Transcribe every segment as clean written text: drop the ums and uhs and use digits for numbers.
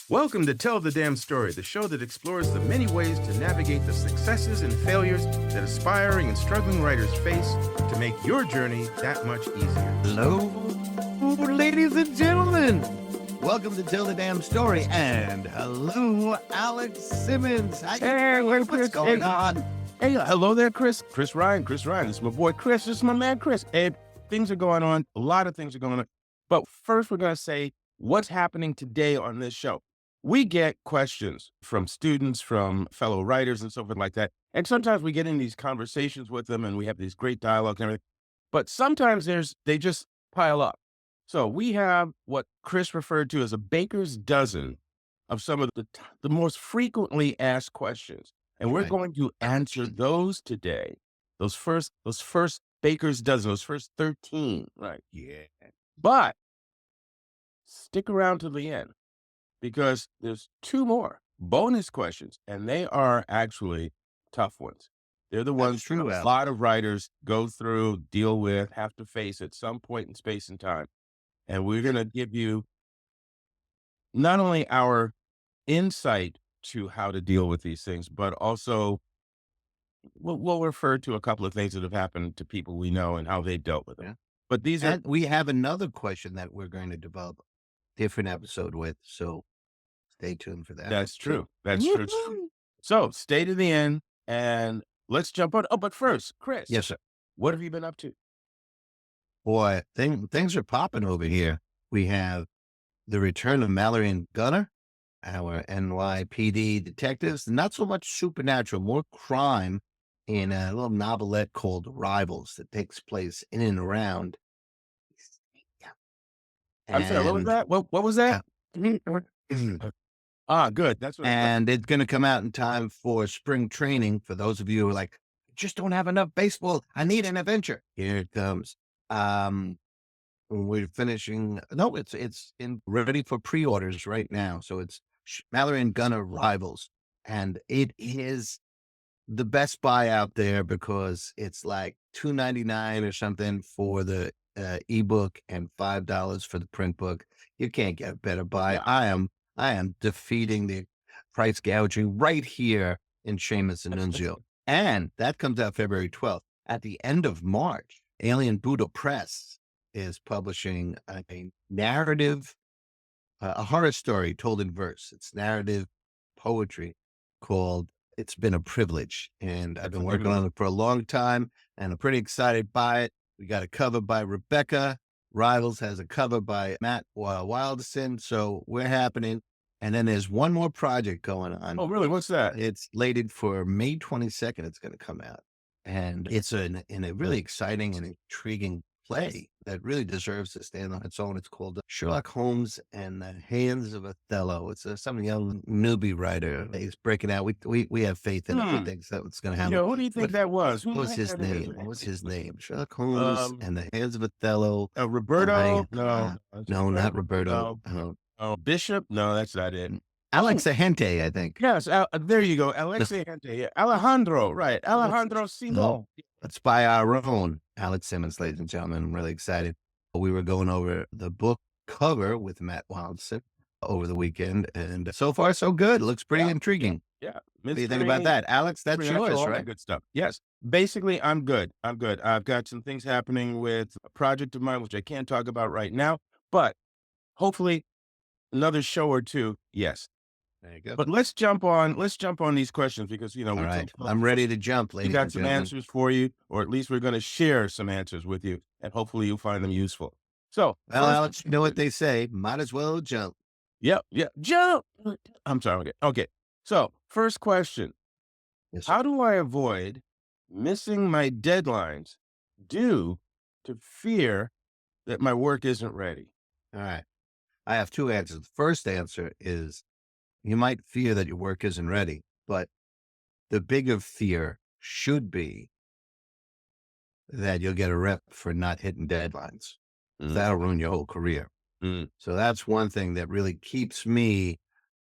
Welcome to Tell the Damn Story, the show that explores the many ways to navigate the successes and failures that aspiring and struggling writers face to make your journey that much easier. Hello, ladies and gentlemen. Welcome to Tell the Damn Story, and hello, Alex Simmons. Hey, what's going on? Hey, hello there, Chris. Chris Ryan. This is my boy Chris. This is my man Chris. Hey, things are going on. A lot of things are going on. But first, we're going to say what's happening today on this show. We get questions from students, from fellow writers and so forth like that. And sometimes we get in these conversations with them and we have these great dialogues and everything. But sometimes they just pile up. So we have what Chris referred to as a baker's dozen of some of the most frequently asked questions. And we're going to answer those today. Those first baker's dozen, those first 13. Right. Yeah. But stick around to the end, because there's two more bonus questions, and they are actually tough ones. They're the ones that a lot of writers go through, deal with, have to face at some point in space and time. And we're going to give you not only our insight to how to deal with these things, but also we'll refer to a couple of things that have happened to people we know and how they dealt with them. Yeah. But we have another question that we're going to develop a different episode with, so stay tuned for that. That's true. That's true. So stay to the end and let's jump on. Oh, but first, Chris. Yes, sir. What have you been up to? Boy, things are popping over here. We have the return of Mallory and Gunner, our NYPD detectives. Not so much supernatural, more crime, in a little novelette called Rivals that takes place in and around. I'm sorry, what was that? What was that? Good. That's what. And it's going to come out in time for spring training. For those of you who are like, just don't have enough baseball, I need an adventure. Here it comes. We're finishing. No, it's ready for pre-orders right now. So it's Mallory and Gunner Rivals, and it is the best buy out there because it's like $2.99 or something for the ebook and $5 for the print book. You can't get a better buy. Yeah. I am defeating the price gouging right here in Seamus and Nunzio. And that comes out February 12th. At the end of March, Alien Buddha Press is publishing a narrative, a horror story told in verse. It's narrative poetry called It's Been a Privilege. And I've been working on it for a long time, and I'm pretty excited by it. We got a cover by Rebecca. Rivals has a cover by Matt Wilderson. So we're happening. And then there's one more project going on. Oh, really? What's that? It's slated for May 22nd. It's going to come out. And it's in a really exciting and intriguing play that really deserves to stand on its own. It's called Sherlock Holmes and the Hands of Othello. It's some young newbie writer. He's breaking out. We have faith in it. We think that's going to happen. Who do you think that was? What was his name? What was his name? Sherlock Holmes and the Hands of Othello. Roberto? No, not Roberto. Bishop? No, that's not it. Alex Ahente, I think. Yes, there you go. Alex Ahente. Yeah. Alejandro, right. Alejandro Simon. No, let's buy our own. Alex Simmons, ladies and gentlemen. I'm really excited. We were going over the book cover with Matt Wilderson over the weekend, and so far, so good. It looks pretty intriguing. Yeah. What do you think about that? Alex, that's yours, right? Good stuff. Yes. Basically, I'm good. I've got some things happening with a project of mine, which I can't talk about right now, but hopefully another show or two. Yes. There you go. But let's jump on these questions because, all right, I'm ready to jump, ladies and gentlemen. We got some answers for you, or at least we're going to share some answers with you, and hopefully you'll find them useful. So, well, Alex, you know what they say, might as well jump. Yep. Jump. I'm sorry. Okay. So, first question. Yes, how do I avoid missing my deadlines due to fear that my work isn't ready? All right. I have two answers. The first answer is you might fear that your work isn't ready, but the bigger fear should be that you'll get a rep for not hitting deadlines. That'll ruin your whole career. So that's one thing that really keeps me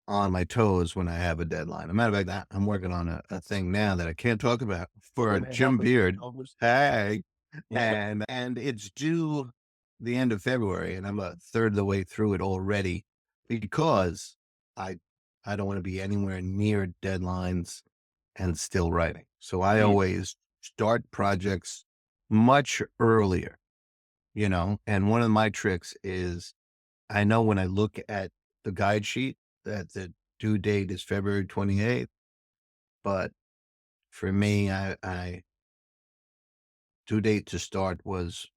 on my toes when I have a deadline. As a matter of fact, I'm working on a thing now that I can't talk about for Jim Beard. Hey, and it's due the end of February, and I'm a third of the way through it already because I I don't want to be anywhere near deadlines and still writing. So I Mm. always start projects much earlier, and one of my tricks is I know when I look at the guide sheet that the due date is February 28th, but for me, I due date to start was,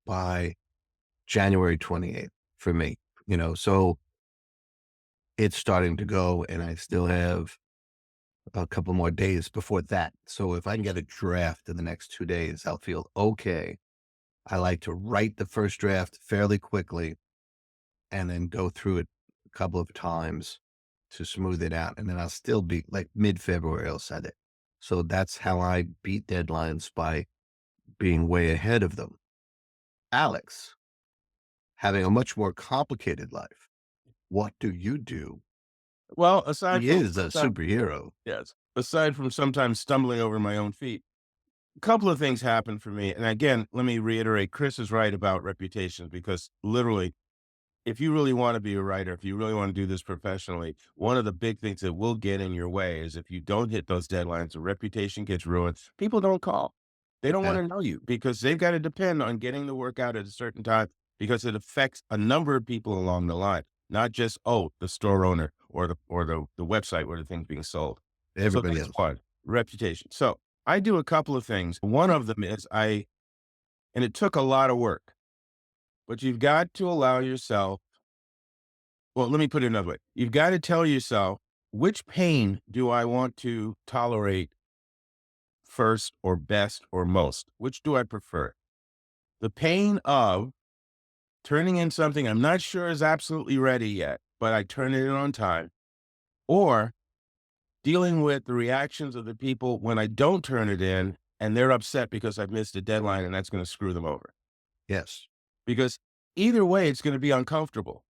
by January 28th for me, so it's starting to go and I still have a couple more days before that. So if I can get a draft in the next 2 days, I'll feel okay. I like to write the first draft fairly quickly and then go through it a couple of times to smooth it out. And then I'll still be like mid-February, I'll set it. So that's how I beat deadlines, by being way ahead of them. Alex, having a much more complicated life. What do you do? Well, aside He from is a superhero. yes, aside from sometimes stumbling over my own feet, a couple of things happen for me. And again, let me reiterate, Chris is right about reputations because literally, if you really want to be a writer, if you really want to do this professionally, one of the big things that will get in your way is if you don't hit those deadlines, the reputation gets ruined. People don't call. They don't want Yeah, to know you because they've got to depend on getting the work out at a certain time because it affects a number of people along the line, not just, oh, the store owner or the website where the thing's being sold. So everybody that's else. one, reputation. So I do a couple of things. One of them is and it took a lot of work, but you've got to allow yourself, well, let me put it another way. You've got to tell yourself, which pain do I want to tolerate first or best or most? Which do I prefer? The pain of turning in something I'm not sure is absolutely ready yet, but I turn it in on time, or dealing with the reactions of the people when I don't turn it in and they're upset because I've missed a deadline and that's going to screw them over. Yes. Because either way, it's going to be uncomfortable.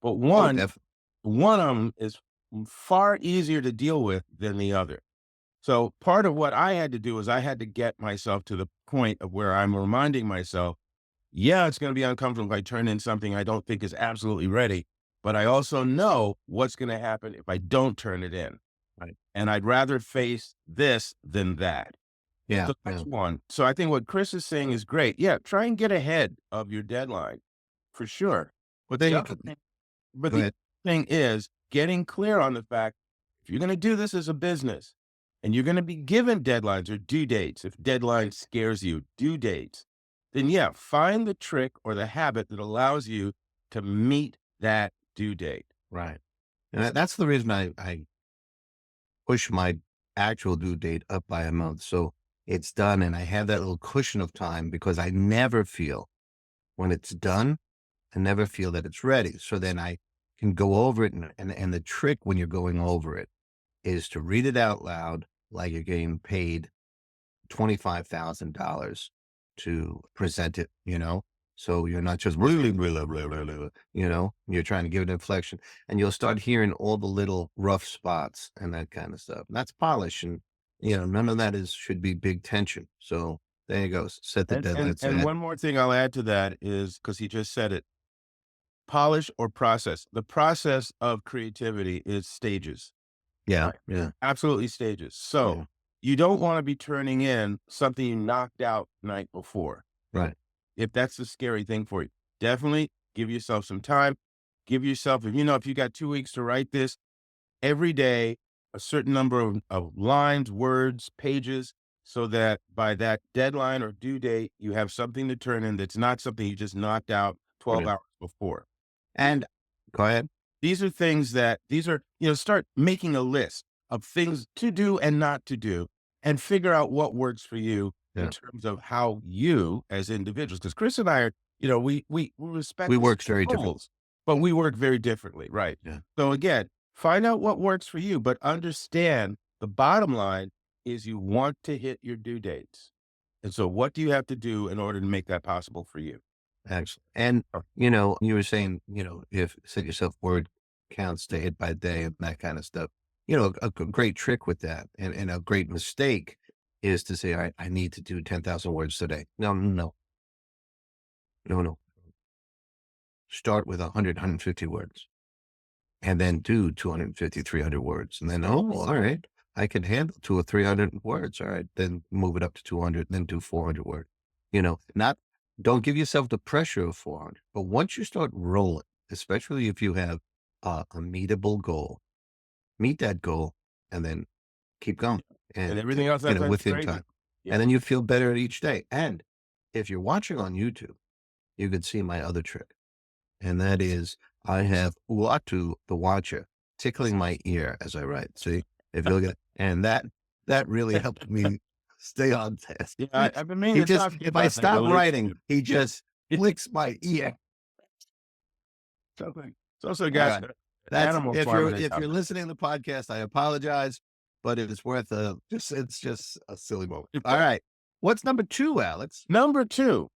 But Oh, one of them is far easier to deal with than the other. So part of what I had to do is I had to get myself to the point of where I'm reminding myself, yeah, it's going to be uncomfortable if I turn in something I don't think is absolutely ready, but I also know what's going to happen if I don't turn it in. right. And I'd rather face this than that. Yeah, So yeah. that's one. So I think what Chris is saying is great. Yeah, try and get ahead of your deadline for sure. But then The you other could thing But go the ahead. thing is getting clear on the fact, if you're going to do this as a business and you're going to be given deadlines or due dates, if deadline scares you, due dates, then yeah, find the trick or the habit that allows you to meet that due date. Right. And that's the reason I push my actual due date up by a month. So it's done. And I have that little cushion of time because I never feel when it's done, I never feel that it's ready. So then I can go over it. And the trick when you're going over it is to read it out loud like you're getting paid $25,000 to present it, So you're not just really, blah, blah, blah, blah, you're trying to give it inflection, and you'll start hearing all the little rough spots and that kind of stuff. That's polish. And, none of that should be big tension. So there you go. Set the deadlines And ahead. one more thing I'll add to that is because he just said it, polish or process. The process of creativity is stages. Yeah. Right. Yeah. Absolutely stages. So Yeah. you don't want to be turning in something you knocked out night before. Right. If that's the scary thing for you, definitely give yourself some time. Give yourself, if you got 2 weeks to write this, every day, a certain number of lines, words, pages, so that by that deadline or due date, you have something to turn in that's not something you just knocked out 12 Brilliant. hours before. And go ahead. These are things that start making a list of things to do and not to do and figure out what works for you in Yeah. terms of how you as individuals, because Chris and I are, we respect We the same work very different. goals, but we work very differently. Right. Yeah. So again, find out what works for you, but understand the bottom line is you want to hit your due dates. And so what do you have to do in order to make that possible for you? Excellent. And, you were saying, if set yourself word counts day by day and that kind of stuff, a great trick with that and a great mistake is to say, all right, I need to do 10,000 words today. No, no, no, no, no. Start with 100, 150 words. and then do 250, 300 words. And then, oh, all right, I can handle 200 or 300 words. All right. Then move it up to 200, then do 400 words. Don't give yourself the pressure of 400. But once you start rolling, especially if you have a meetable goal, meet that goal and then keep going. And And, everything else happens within gravy. time. Yeah. And then you feel better each day. And if you're watching on YouTube, you can see my other trick. And that is I have Uatu, the watcher, tickling my ear as I write. See, if you look at it, and that really helped me stay on task. Yeah, I've been meaning He to just, talk to you if I about that stop writing, relationship. he just flicks my ear. Something. It's also All got right. That's animal if farm you're in his if house. you're listening to the podcast, I apologize, but it is worth it's just a silly moment. All right. What's number 2, Alex? Number 2,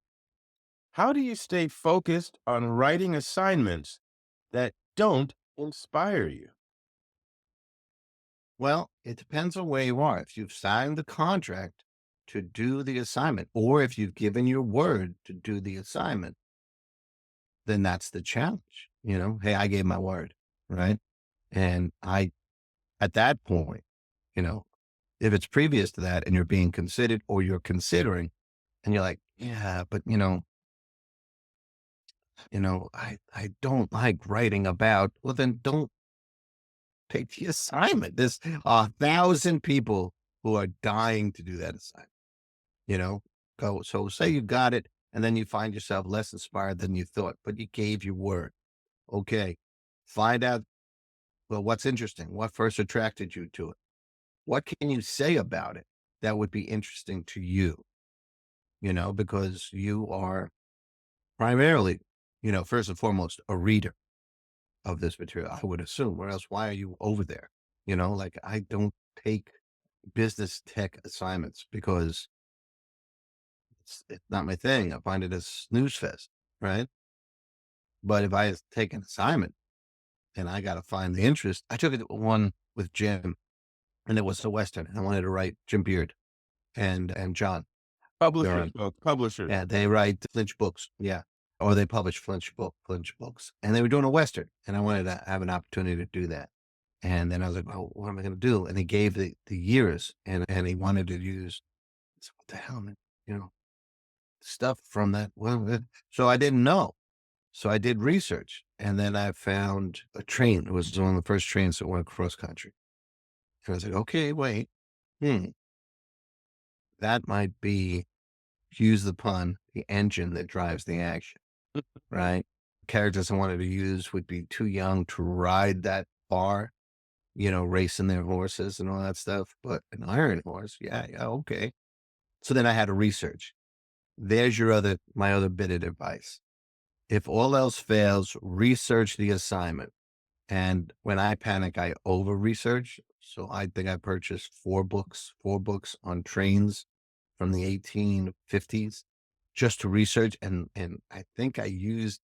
how do you stay focused on writing assignments that don't inspire you? Well, it depends on where you are. If you've signed the contract to do the assignment, or if you've given your word to do the assignment, then that's the challenge. Hey, I gave my word, right? And at that point, if it's previous to that and you're being considered or you're considering and you're like, yeah, but I don't like writing about, well, then don't take the assignment. There's 1,000 people who are dying to do that assignment, go. So say you got it and then you find yourself less inspired than you thought, but you gave your word. Okay. Find out, well, what's interesting? What first attracted you to it? What can you say about it that would be interesting to you? Because you are primarily, first and foremost, a reader of this material, I would assume, or else why are you over there? Like I don't take business tech assignments because it's not my thing. I find it a snooze fest, right? But if I take an assignment and I got to find the interest, I took it one with Jim, and it was a Western. I wanted to write Jim Beard and John. Publishers, publishers. Yeah, they write Flinch books. Yeah. Or they publish Flinch books. And they were doing a Western. And I wanted to have an opportunity to do that. And then I was like, well, what am I going to do? And he gave the years and he wanted to use, so what the hell, man? Stuff from that. So I didn't know. So I did research. And then I found a train. It was one of the first trains that went cross country. And I was like, okay, wait. That might be, use the pun, the engine that drives the action, right? Characters I wanted to use would be too young to ride that far, racing their horses and all that stuff. But an iron horse, yeah, okay. So then I had to research. There's my other bit of advice. If all else fails, research the assignment. And when I panic, I over research. So I think I purchased 4 books on trains from the 1850s just to research. And I think I used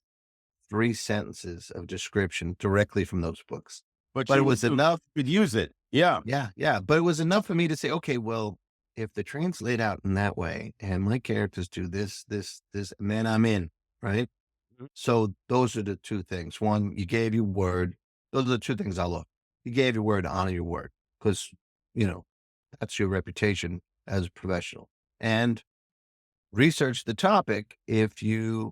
3 sentences of description directly from those books, But but it you was enough. could use it. Yeah. Yeah. But it was enough for me to say, okay, well, if the train's laid out in that way and my characters do this, and then I'm in, right? Mhm. So those are the 2 things. One, you gave your word. Those are the 2 things I look. You gave your word, honor your word, because, that's your reputation as a professional. And research the topic if you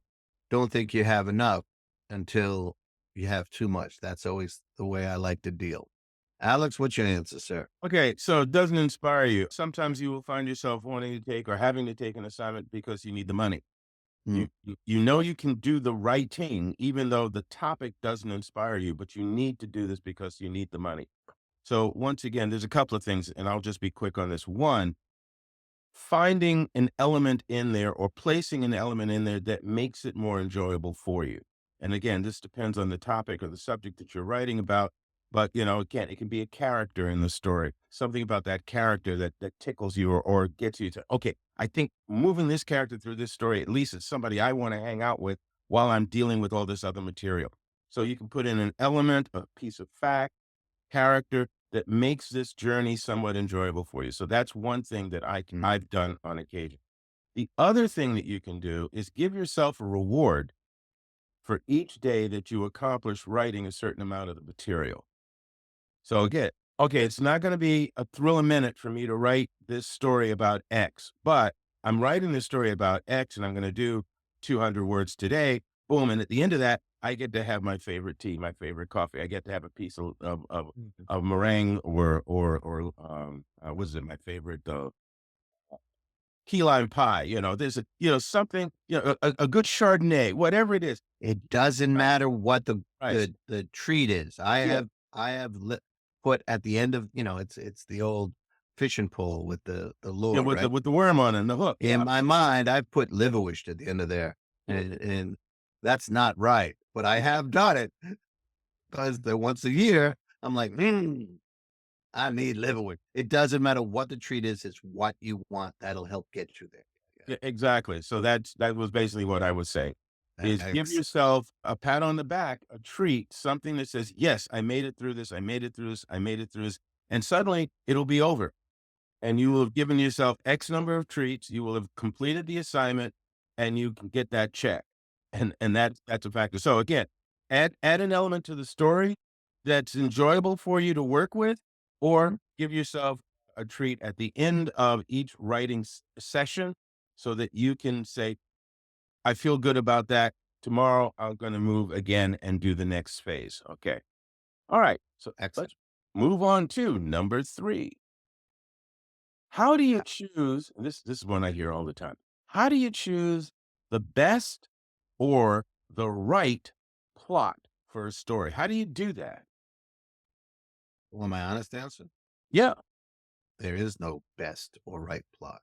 don't think you have enough until you have too much. That's always the way I like to deal. Alex, what's your answer, sir? Okay, so it doesn't inspire you. Sometimes you will find yourself wanting to take or having to take an assignment because you need the money. Mm. You know you can do the writing even though the topic doesn't inspire you, but you need to do this because you need the money. So once again, there's a couple of things, and I'll just be quick on this. One, finding an element in there or placing an element in there that makes it more enjoyable for you. And again, this depends on the topic or the subject that you're writing about. But, again, it can be a character in the story, something about that character that tickles you or gets you to, okay, I think moving this character through this story, at least it's somebody I want to hang out with while I'm dealing with all this other material. So you can put in an element, a piece of fact, character that makes this journey somewhat enjoyable for you. So that's one thing that I've done on occasion. The other thing that you can do is give yourself a reward for each day that you accomplish writing a certain amount of the material. So again, okay, it's not going to be a thrill a minute for me to write this story about X, but I'm writing this story about X and I'm going to do 200 words today. Boom. And at the end of that, I get to have my favorite tea, my favorite coffee. I get to have a piece of meringue or what is it? My favorite, key lime pie. There's something, a good Chardonnay, whatever it is. It doesn't Right. matter what the Right. the treat is. Yeah. I have put at the end of, it's the old fishing pole with the Yeah. lure, With the, right? with the worm on it and the hook. In Yeah. my mind, I've put liverwurst at the end of there, Yeah. and that's not right, but I have done it because the once a year, I'm like, I need liverwurst. It doesn't matter what the treat is; it's what you want that'll help get you there. Yeah, exactly. So that was basically what I was saying, Yeah. is give yourself a pat on the back, a treat, something that says, yes, I made it through this. I made it through this. I made it through this. And suddenly it'll be over and you will have given yourself X number of treats. You will have completed the assignment and you can get that check. And that's a factor. So again, add an element to the story that's enjoyable for you to work with, or give yourself a treat at the end of each writing session so that you can say, I feel good about that. Tomorrow, I'm going to move again and do the next phase. Okay. All right. So Excellent. let's move on to number 3. How do you choose? And this is one I hear all the time. How do you choose the best or the right plot for a story? How do you do that? Well, my honest answer: Yeah. there is no best or right plot.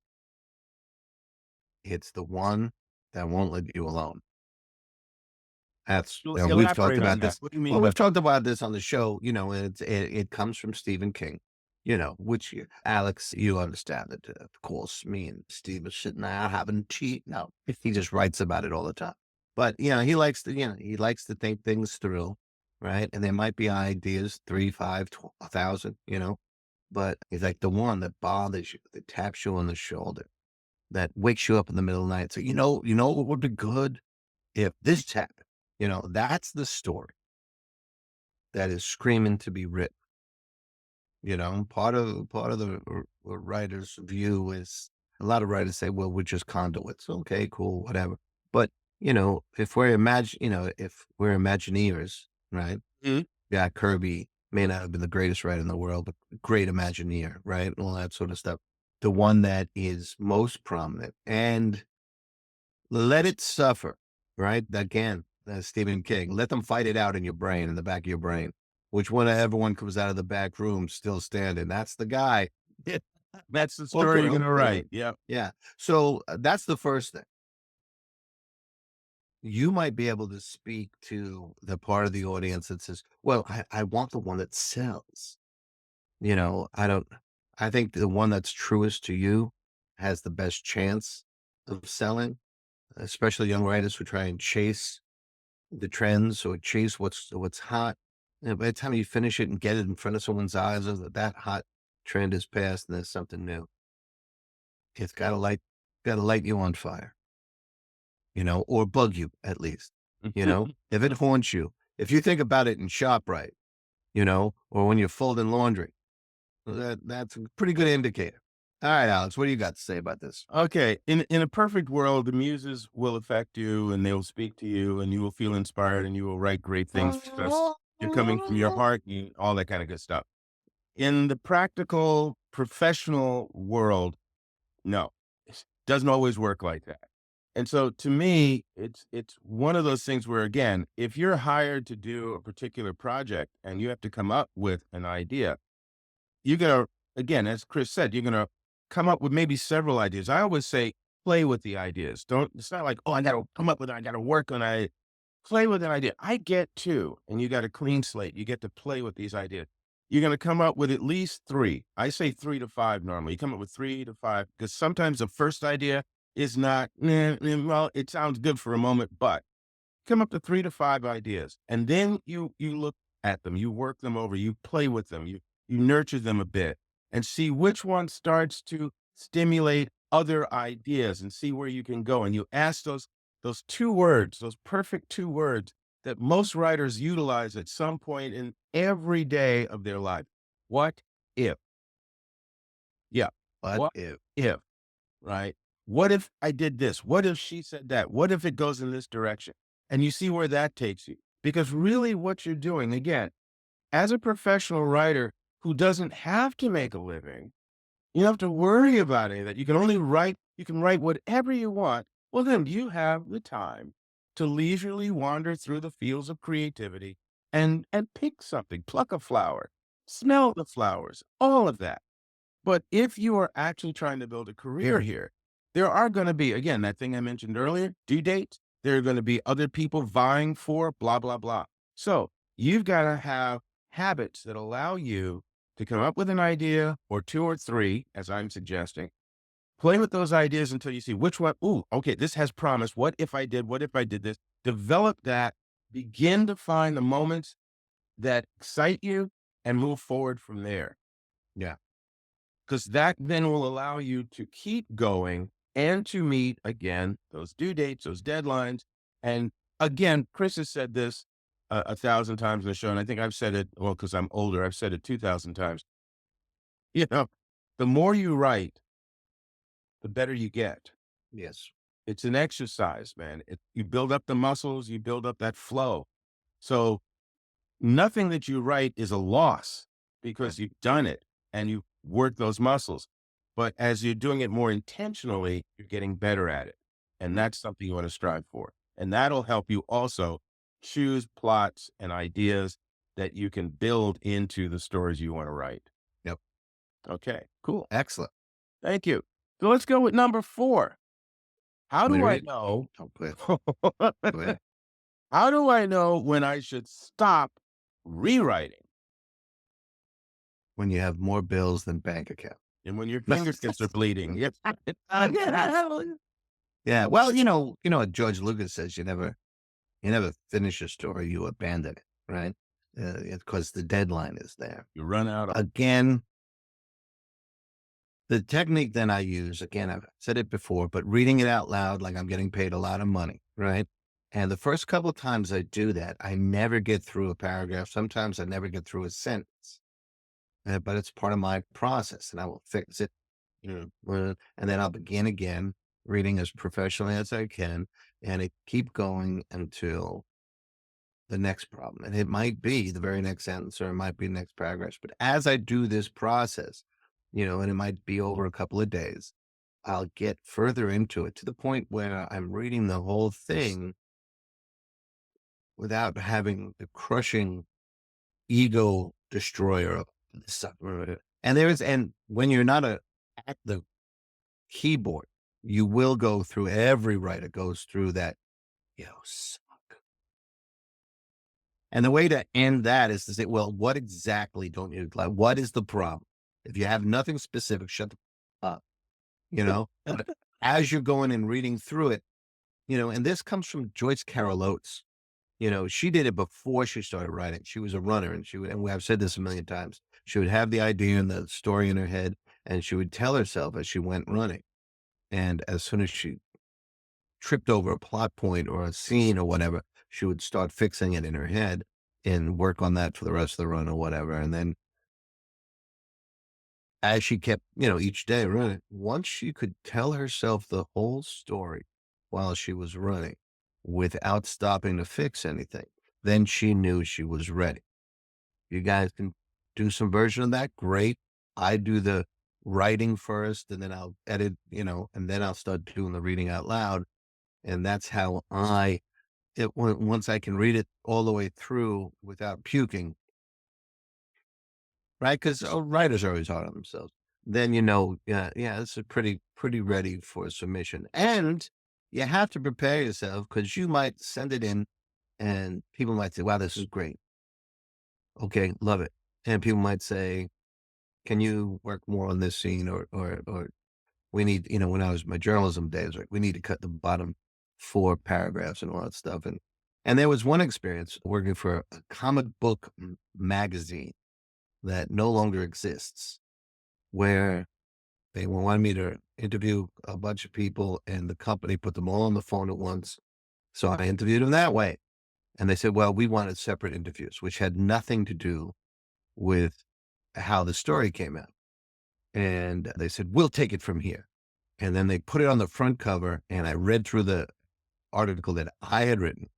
It's the one that won't leave you alone. We've talked Elaborate on about that. this. What do you mean Well, by we've talked about this on the show. It comes from Stephen King. Which Alex, you understand it, of course. Me and Steve are sitting there having tea. No, he just writes about it all the time. But he likes to think things through, right? And there might be ideas, 3, 5, 1,000, but he's like the one that bothers you, that taps you on the shoulder, that wakes you up in the middle of the night. So, what would be good if this happened? That's the story that is screaming to be written. Part of the writer's view is, a lot of writers say, well, we're just conduits. Okay, cool, whatever. But, if we're Imagineers, right? Mhm. Yeah, Kirby may not have been the greatest writer in the world, but great Imagineer, right? And all that sort of stuff. The one that is most prominent, and let it suffer, right? Again, Stephen King, let them fight it out in your brain, in the back of your brain. Which one, everyone comes out of the back room still standing? That's the guy. That's the Or story you're girl, going to write. Yeah. Yeah. So that's the first thing. You might be able to speak to the part of the audience that says, well, I want the one that sells. I think the one that's truest to you has the best chance of selling, especially young writers who try and chase the trends or chase what's hot. By the time you finish it and get it in front of someone's eyes, that hot trend is past and there's something new. It's gotta light you on fire, or bug you at least. If it haunts you, if you think about it in ShopRite, or when you're folding laundry, that's a pretty good indicator. All right, Alex, what do you got to say about this? Okay. In a perfect world, the muses will affect you and they'll speak to you and you will feel inspired and you will write great things because you're coming from your heart and all that kind of good stuff. In the practical professional world, no, it doesn't always work like that. And so to me, it's one of those things where, again, if you're hired to do a particular project and you have to come up with an idea, you're gonna, again, as Chris said, you're gonna come up with maybe several ideas. I always say play with the ideas. Don't, it's not like, oh, I gotta come up with it, I gotta work on it. Play with an idea. I get 2, and you got a clean slate. You get to play with these ideas. You're going to come up with at least 3. I say 3 to 5 normally. You come up with 3 to 5 because sometimes the first idea is not, well, it sounds good for a moment, but come up to 3 to 5 ideas. And then you look at them, you work them over, you play with them, you nurture them a bit and see which one starts to stimulate other ideas and see where you can go. And you ask those those 2 words, those perfect 2 words that most writers utilize at some point in every day of their life. What if? Yeah. But What if if? Right? What if I did this? What if she said that? What if it goes in this direction? And you see where that takes you. Because really what you're doing, again, as a professional writer who doesn't have to make a living, you don't have to worry about any of that. You can only write, you can write whatever you want. Well, then you have the time to leisurely wander through the fields of creativity and pick something, pluck a flower, smell the flowers, all of that. But if you are actually trying to build a career here, there are going to be, again, that thing I mentioned earlier, due dates. There are going to be other people vying for blah, blah, blah. So you've got to have habits that allow you to come up with an idea or 2 or 3, as I'm suggesting. Play with those ideas until you see which one. Ooh, okay, this has promise. What if I did? What if I did this? Develop that. Begin to find the moments that excite you and move forward from there. yeah, Because that then will allow you to keep going and to meet again those due dates, those deadlines. And again, Chris has said this 1,000 times in the show, and I think I've said it, well, because I'm older, I've said it 2,000 times. You know, the more you write, the better you get. yes, It's an exercise, man. You build up the muscles, you build up that flow. So nothing that you write is a loss right, because you've done it and you work those muscles. But as you're doing it more intentionally, you're getting better at it. And right, that's something you want to strive for. And that'll help you also choose plots and ideas that you can build into the stories you want to write. yep, Okay, cool. excellent. Thank you. So let's go with number 4. How Want me do to I read? know? Oh, go ahead. How do I know when I should stop rewriting? When you have more bills than bank account. And when your fingertips are bleeding. Yes. Yeah, well, what George Lucas says, you never finish a story, you abandon it, right? Because the deadline is there. You run out of Again, the technique that I use, again, I've said it before, but reading it out loud like I'm getting paid a lot of money, right? And the first couple of times I do that, I never get through a paragraph. Sometimes I never get through a sentence, but it's part of my process, and I will fix it, and then I'll begin again, reading as professionally as I can, and it keep going until the next problem. And it might be the very next sentence or it might be the next paragraph. But as I do this process, and it might be over a couple of days, I'll get further into it to the point where I'm reading the whole thing without having the crushing ego destroyer of this stuff. And when you're not at the keyboard, you will go through, every writer goes through that, suck. And the way to end that is to say, well, what exactly don't you like? What is the problem? If you have nothing specific, shut the up, But as you're going and reading through it, and this comes from Joyce Carol Oates. She did it before she started writing. She was a runner and I've said this a million times. She would have the idea and the story in her head and she would tell herself as she went running. And as soon as she tripped over a plot point or a scene or whatever, she would start fixing it in her head and work on that for the rest of the run or whatever. And then as she kept, each day running, once she could tell herself the whole story while she was running without stopping to fix anything, then she knew she was ready. You guys can do some version of that. Great. I do the writing first and then I'll edit, and then I'll start doing the reading out loud. And that's how once I can read it all the way through without puking, right? Because writers are always hard on themselves. Then yeah, this is pretty ready for submission. And you have to prepare yourself because you might send it in, and people might say, "Wow, this is great. Okay, love it." And people might say, "Can you work more on this scene?" Or we need, when I was my journalism days, like we need to cut the bottom 4 paragraphs and all that stuff. And there was one experience working for a comic book magazine that no longer exists, where they wanted me to interview a bunch of people and the company put them all on the phone at once. So I interviewed him that way. And they said, well, we wanted separate interviews, which had nothing to do with how the story came out. And they said, we'll take it from here. And then they put it on the front cover, and I read through the article that I had written,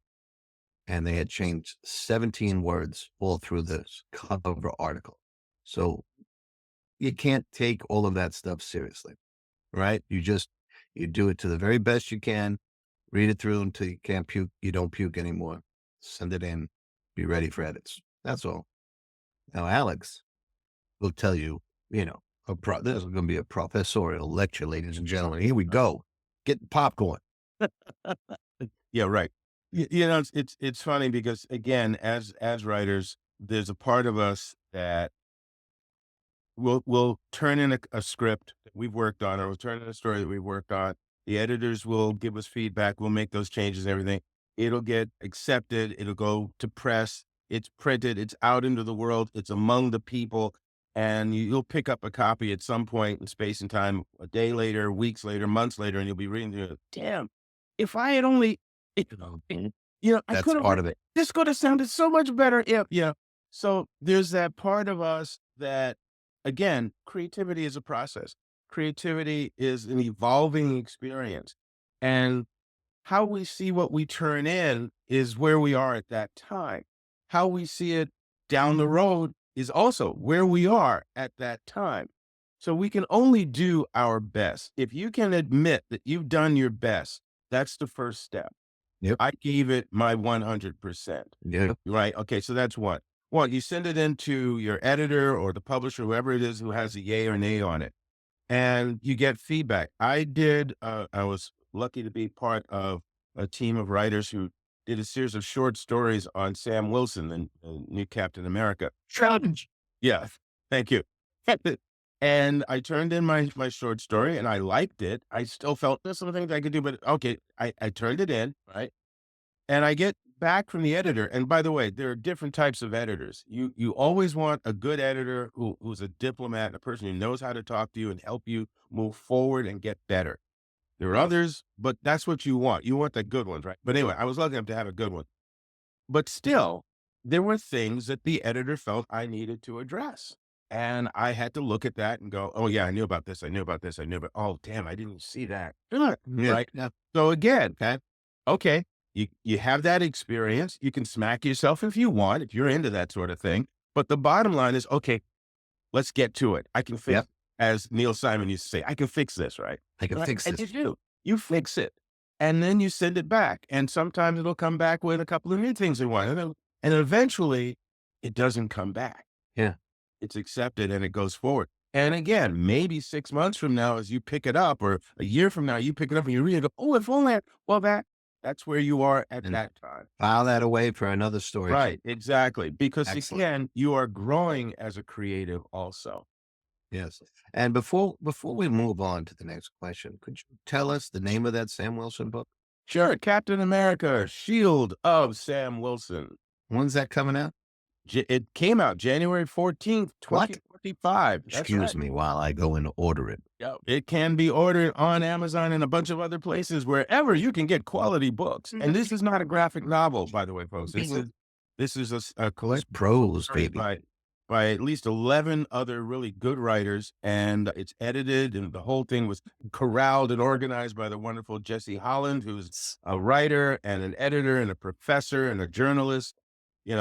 and they had changed 17 words all through this cover article. So you can't take all of that stuff seriously, right? You do it to the very best you can, read it through until you can't puke, you don't puke anymore, send it in, be ready for edits. That's all. Now, Alex will tell you, this is going to be a professorial lecture, ladies and gentlemen. Here we go. Get popcorn. Yeah, right. It's funny because, again, as writers, there's a part of us that we'll turn in a script that we've worked on, or we'll turn in a story that we've worked on. The editors will give us feedback. We'll make those changes and everything. It'll get accepted. It'll go to press. It's printed. It's out into the world. It's among the people. And you'll pick up a copy at some point in space and time, a day later, weeks later, months later, and you'll be reading through it. Damn, if I had only, I That's could have, part of it. this could have sounded so much better if, So there's that part of us that, again, creativity is a process. Creativity is an evolving experience. And how we see what we turn in is where we are at that time. How we see it down the road is also where we are at that time. So we can only do our best. If you can admit that you've done your best, that's the first step. Yep. I gave it my 100%. Yeah. Right. Okay. So that's what. Well, you send it into your editor or the publisher, whoever it is who has a yay or nay on it, and you get feedback. I was lucky to be part of a team of writers who did a series of short stories on Sam Wilson, the new Captain America. Challenge. Yeah. Thank you. And I turned in my short story, and I liked it. I still felt there's some things I could do, but okay, I turned it in, right? And I get back from the editor. And by the way, there are different types of editors. You always want a good editor who's a diplomat, a person who knows how to talk to you and help you move forward and get better. There are others, but that's what you want. You want the good ones, right? But anyway, I was lucky enough to have a good one. But still, there were things that the editor felt I needed to address. And I had to look at that and go, oh, yeah, I knew about this. I knew about this. I knew about, oh, damn, I didn't see that. Yeah. Right. Yeah. So again, okay, you have that experience. You can smack yourself if you want, if you're into that sort of thing. But the bottom line is, okay, let's get to it. I can fix, as Neil Simon used to say, I can fix this, right? I can fix this. And you do. You fix it. And then you send it back. And sometimes it'll come back with a couple of new things in one. And eventually it doesn't come back. Yeah. It's accepted and it goes forward. And again, maybe 6 months from now, as you pick it up, or a year from now, you pick it up and you read it, go, oh, if only, well, that's where you are at that time. File that away for another story. Right, exactly. Because again, you are growing as a creative also. Yes. And before we move on to the next question, could you tell us the name of that Sam Wilson book? Sure. Captain America, Shield of Sam Wilson. When's that coming out? It came out January 14th, 2025. Excuse me while I go and order it. Yep. It can be ordered on Amazon and a bunch of other places, wherever you can get quality books. And this is not a graphic novel, by the way, folks. This is a collection prose, baby. By at least 11 other really good writers, and it's edited, and the whole thing was corralled and organized by the wonderful Jesse Holland, who's a writer and an editor and a professor and a journalist,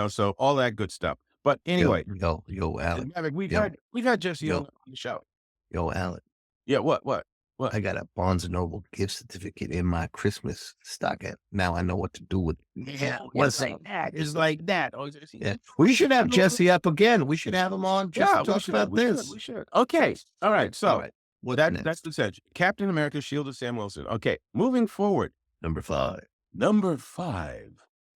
so all that good stuff. But anyway, yo, Alec, we've had Jesse on the show. Yo, Alec. Yeah, what? I got a Barnes & Noble gift certificate in my Christmas stocking. Now I know what to do with it. Yeah, what's like that? It's like that. Oh, yeah. We should have Jesse up again. We should have him on just to talk about this. We should. Okay. All right. So that's the search. Captain America, Shield of Sam Wilson. Okay. Moving forward. Number 5.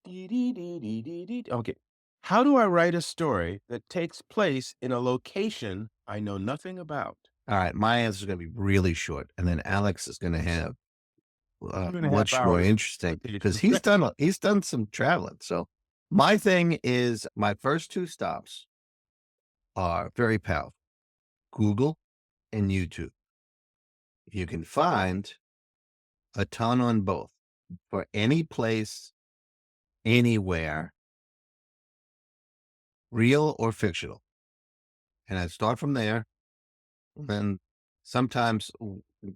Okay. How do I write a story that takes place in a location I know nothing about? All right. My answer is going to be really short. And then Alex is going to have much more interesting because he's done some traveling. So my thing is my first 2 stops are very powerful. Google and YouTube. You can find a ton on both. for any place, anywhere, real or fictional. And I start from there. Then sometimes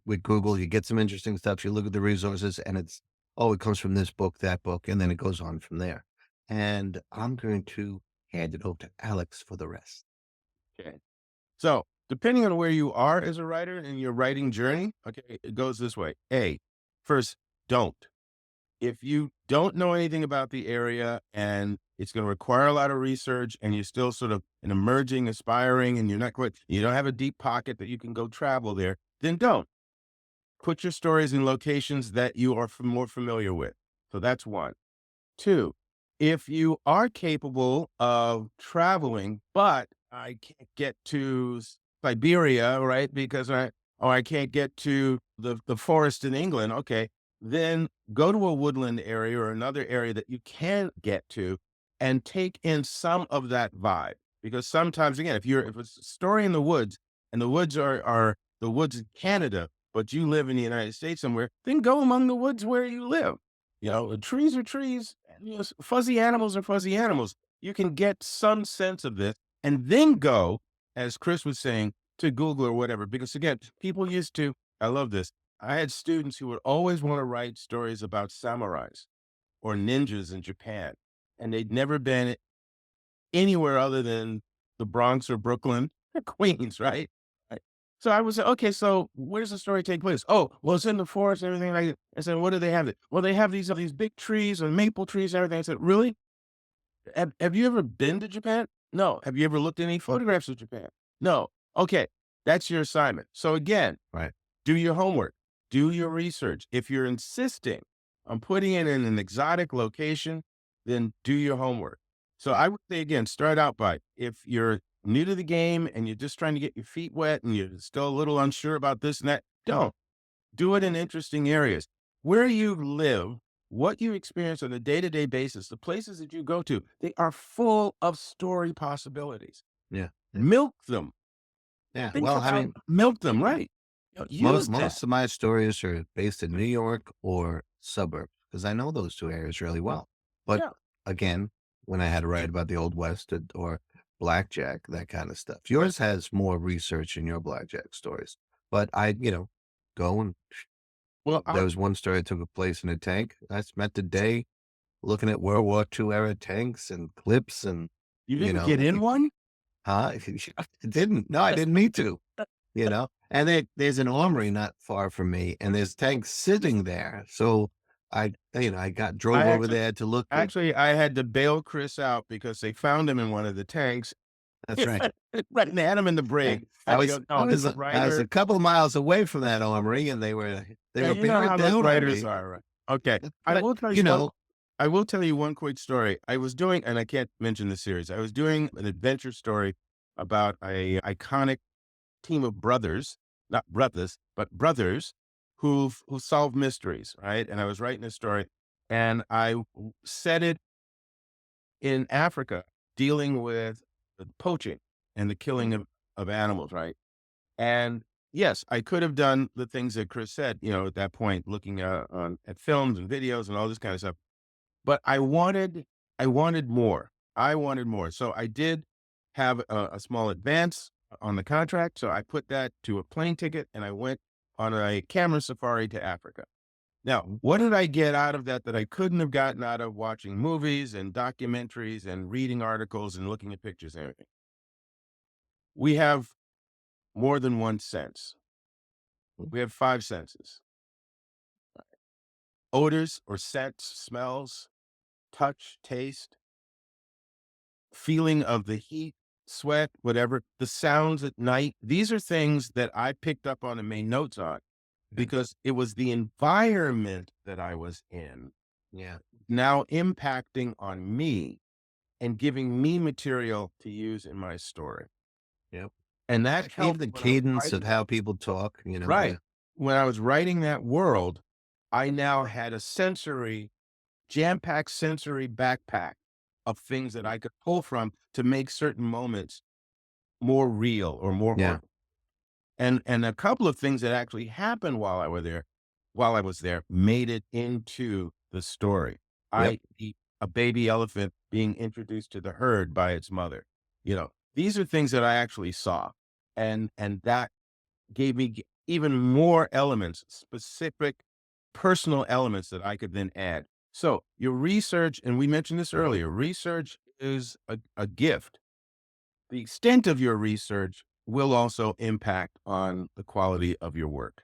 with Google, you get some interesting stuff. You look at the resources and it's, oh, it comes from this book, that book, and then it goes on from there. And I'm going to hand it over to Alex for the rest. Okay. So depending on where you are as a writer in your writing journey, okay, it goes this way. First, don't. If you don't know anything about the area and it's going to require a lot of research and you're still sort of an emerging, aspiring, and you don't have a deep pocket that you can go travel there, then don't. Put your stories in locations that you are more familiar with. So that's one. Two, if you are capable of traveling, but I can't get to Siberia, right? Or I can't get to the forest in England. Okay. Then go to a woodland area or another area that you can get to and take in some of that vibe. Because sometimes, again, if it's a story in the woods and the woods are the woods in Canada, but you live in the United States somewhere, then go among the woods where you live. Trees are trees, and, fuzzy animals are fuzzy animals. You can get some sense of this and then go, as Chris was saying, to Google or whatever. Because again, people used to, I love this. I had students who would always want to write stories about samurais or ninjas in Japan, and they'd never been anywhere other than the Bronx or Brooklyn, or Queens, right? Right. So I was okay. So where does the story take place? Oh, well, it's in the forest and everything like that. I said, what do they have? Well, they have these big trees and maple trees and everything. I said, really? Have you ever been to Japan? No. Have you ever looked at any photographs of Japan? No. Okay, that's your assignment. So again, Right. do your homework, do your research. If you're insisting on putting it in an exotic location, then do your homework. So I would say again, start out by, if you're new to the game and you're just trying to get your feet wet and you're still a little unsure about this and that, don't. Do it in interesting areas. Where you live, what you experience on a day-to-day basis, the places that you go to, they are full of story possibilities. Yeah. Milk them. Yeah. Think Well, I about mean, milk them, right? Use that. most of my stories are based in New York or suburbs because I know those two areas really well. But Yeah. again, when I had to write about the Old West or blackjack, that kind of stuff, Right. yours has more research in your blackjack stories. But I, go and Well, there was one story that took place in a tank. I spent the day looking at World War II era tanks and clips and, you didn't get in one? huh? I didn't. No, I didn't need to. And there's an armory not far from me and there's tanks sitting there. So I drove I over actually there to look at, actually, I had to bail Chris out because they found him in one of the tanks. that's right. Right, and they had him in the And brig. I I had to was, go, I "No, this was, is I was writer." a couple of miles away from that armory and they Yeah, were you know bearing how those down on writers me. are, right? Okay. But, I will tell you one quick story. I was doing, and I can't mention the series. I was doing an adventure story about a iconic team of brothers, not brothers, but brothers who solve mysteries, right? And I was writing a story and set it in Africa, dealing with the poaching and the killing of animals, right? And yes, I could have done the things that Chris said, at that point, looking at films and videos and all this kind of stuff. But I wanted more. I wanted more. So I did have a small advance on the contract. So I put that to a plane ticket and I went on a camera safari to Africa. Now, what did I get out of that I couldn't have gotten out of watching movies and documentaries and reading articles and looking at pictures and everything? We have more than one sense. We have five senses: odors or scents, smells, touch, taste, feeling of the heat, sweat, whatever, the sounds at night. These are things that I picked up on and made notes on because it was the environment that I was in Yeah. now impacting on me and giving me material to use in my story. Yep. And that Even helped the when I was cadence of writing. how people talk, Right. yeah. When I was writing that world, I now had a jam-packed sensory backpack of things that I could pull from to make certain moments more real or more Yeah. and a couple of things that actually happened while I was there. while I was there made it into the story. Yep. A baby elephant being introduced to the herd by its mother. These are things that I actually saw, and that gave me even more elements, specific personal elements that I could then add. So your research, and we mentioned this earlier, research is a gift. The extent of your research will also impact on the quality of your work.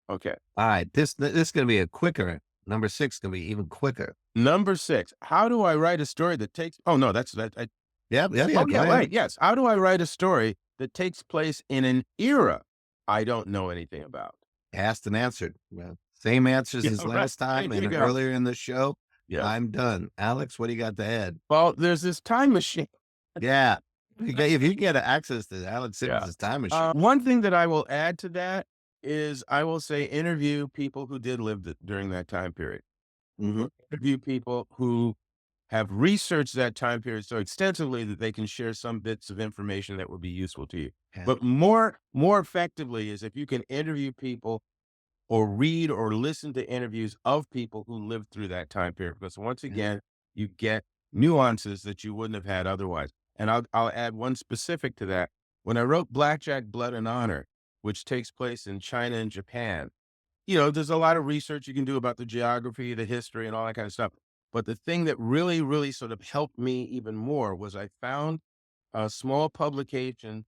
Okay. All right. This is going to be a quicker. Number 6 is going to be even quicker. Number 6, how do I write a story that takes, oh no, that's that. Yeah. Oh, Go yeah, ahead. right. Yes. How do I write a story that takes place in an era I don't know anything about? Asked and answered. Well, same answers Yeah, as right. last time There you and go. earlier in the show. Yeah. I'm done. Alex, what do you got to add? Well, there's this time machine. Yeah. If you get access to Alex Simmons' time machine. One thing that I will add to that is I will say interview people who did live during that time period. Mm-hmm. Interview people who have researched that time period so extensively that they can share some bits of information that would be useful to you. Yeah. But more effectively is if you can interview people or read or listen to interviews of people who lived through that time period. Because once again, you get nuances that you wouldn't have had otherwise. And I'll add one specific to that. When I wrote Blackjack, Blood and Honor, which takes place in China and Japan, there's a lot of research you can do about the geography, the history, and all that kind of stuff. But the thing that really, really sort of helped me even more was I found a small publication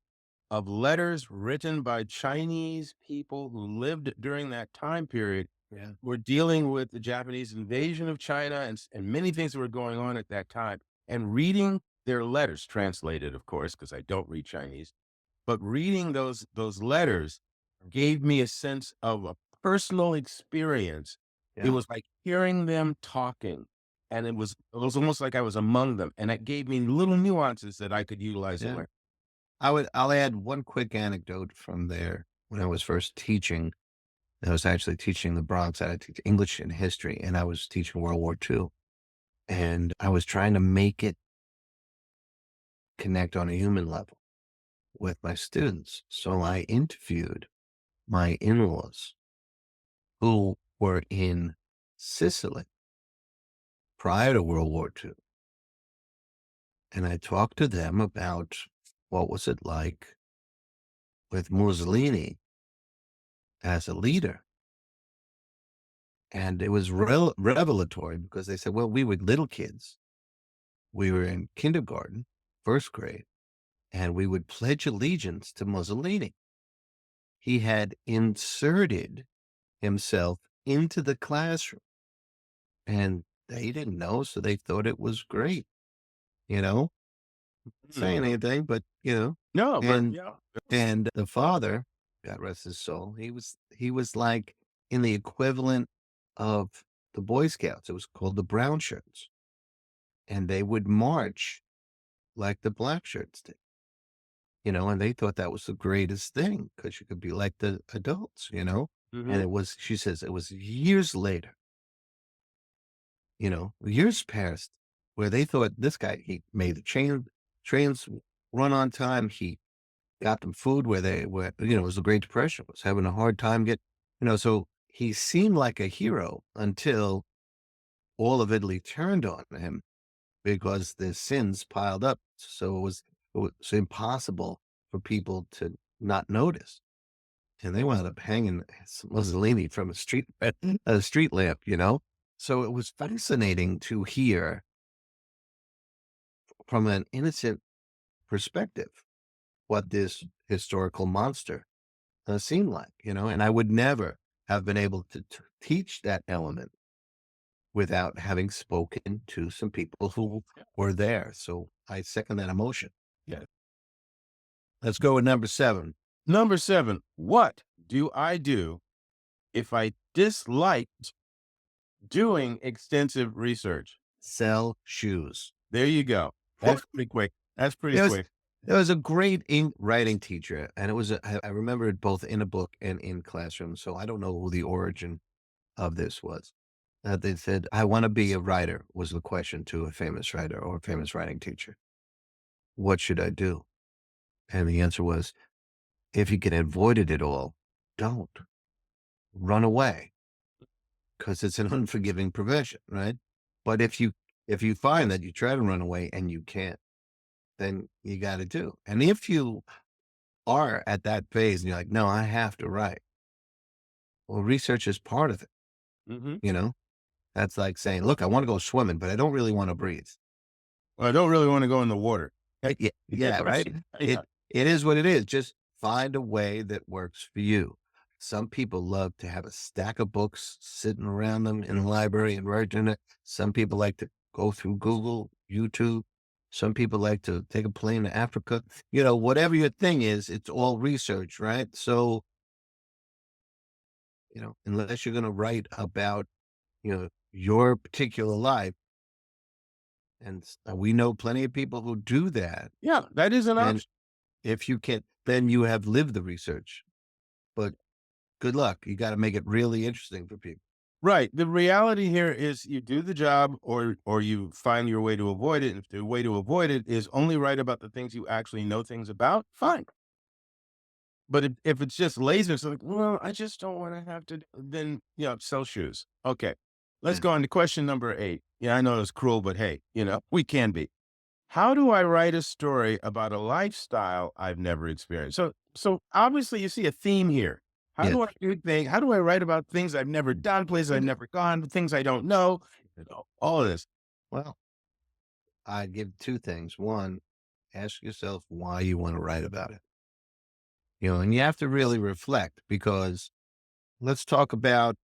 of letters written by Chinese people who lived during that time period. Yeah. Were dealing with the Japanese invasion of China and many things that were going on at that time. And reading their letters, translated, of course, because I don't read Chinese, but reading those letters gave me a sense of a personal experience. It Yeah. was like hearing them talking, and it was almost like I was among them, and it gave me little nuances that I could utilize and Yeah. learn. I'll add one quick anecdote from there. When I was first teaching, I was actually teaching the Bronx. I had to teach English and history, and I was teaching World War II. And I was trying to make it connect on a human level with my students. So I interviewed my in-laws who were in Sicily prior to World War II. And I talked to them about what was it like with Mussolini as a leader. And it was revelatory because they said, well, we were little kids. We were in kindergarten, first grade, and we would pledge allegiance to Mussolini. He had inserted himself into the classroom and they didn't know. So they thought it was great, you know, saying anything, but No, but and, and the father, God rest his soul, he was like in the equivalent of the Boy Scouts. It was called the Brown Shirts. And they would march like the Black Shirts did, and they thought that was the greatest thing because you could be like the adults. And she says, it was years later, years passed where they thought this guy, he made the trains run on time. He got them food where they were, it was the Great Depression, was having a hard time so he seemed like a hero until all of Italy turned on him because the sins piled up. So it was impossible for people to not notice. And they wound up hanging Mussolini from a street lamp. So it was fascinating to hear from an innocent perspective what this historical monster seemed like. And I would never have been able to teach that element without having spoken to some people who were there. So I second that emotion. Yeah. Let's go with number 7. Number 7, what do I do if I disliked doing extensive research? Sell shoes. There you go. That's pretty quick. That's pretty It was, quick. There was a great writing teacher, and I remember it both in a book and in classroom. So I don't know who the origin of this was. They said, I want to be a writer, was the question to a famous writer or a famous writing teacher. What should I do? And the answer was, if you can avoid it at all, don't. run away because it's an unforgiving profession, right? But if you find that you try to run away and you can't, then you got to do. And if you are at that phase and you're like, no, I have to write. Well, research is part of it. Mm-hmm. You know, that's like saying, look, I want to go swimming, but I don't really want to breathe. Well, I don't really want to go in the water. Yeah, yeah, right. Yeah. It is what it is. Just find a way that works for you. Some people love to have a stack of books sitting around them in the library and write in it. Some people like to go through Google, YouTube. Some people like to take a plane to Africa. You know, whatever your thing is, it's all research, right? So, you know, unless you're going to write about, you know, your particular life, and we know plenty of people who do that. Yeah, that is an And option. if you can, then you have lived the research. But good luck. You got to make it really interesting for people. Right. The reality here is you do the job or you find your way to avoid it. And if the way to avoid it is only write about the things you actually know things about, fine. But if it's just lazy, it's like, well, I just don't want to have to, then, sell shoes. Okay. Let's Yeah. go on to question number 8. Yeah, I know it's cruel, but hey, we can be. How do I write a story about a lifestyle I've never experienced? So obviously you see a theme here. How Yes. do I do things? How do I write about things I've never done, places I've never gone, things I don't know, all of this? Well, I give two things. One, ask yourself why you want to write about it. You know, and you have to really reflect because let's talk about,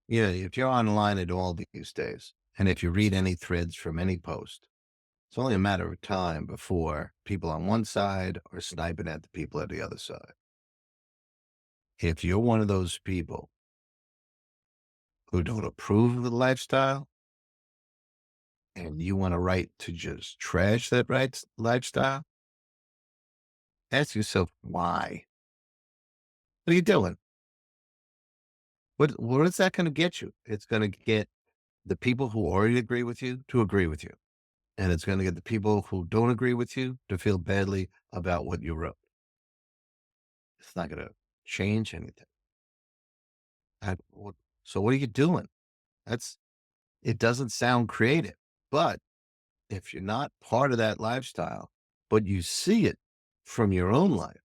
you know, if you're online at all these days, and if you read any threads from any post, it's only a matter of time before people on one side are sniping at the people at the other side. If you're one of those people who don't approve of the lifestyle and you want to write to just trash that lifestyle, ask yourself why. What are you doing? What is that going to get you? It's going to get the people who already agree with you to agree with you. And it's going to get the people who don't agree with you to feel badly about what you wrote. It's not going to change anything. So what are you doing? It doesn't sound creative, but if you're not part of that lifestyle, but you see it from your own life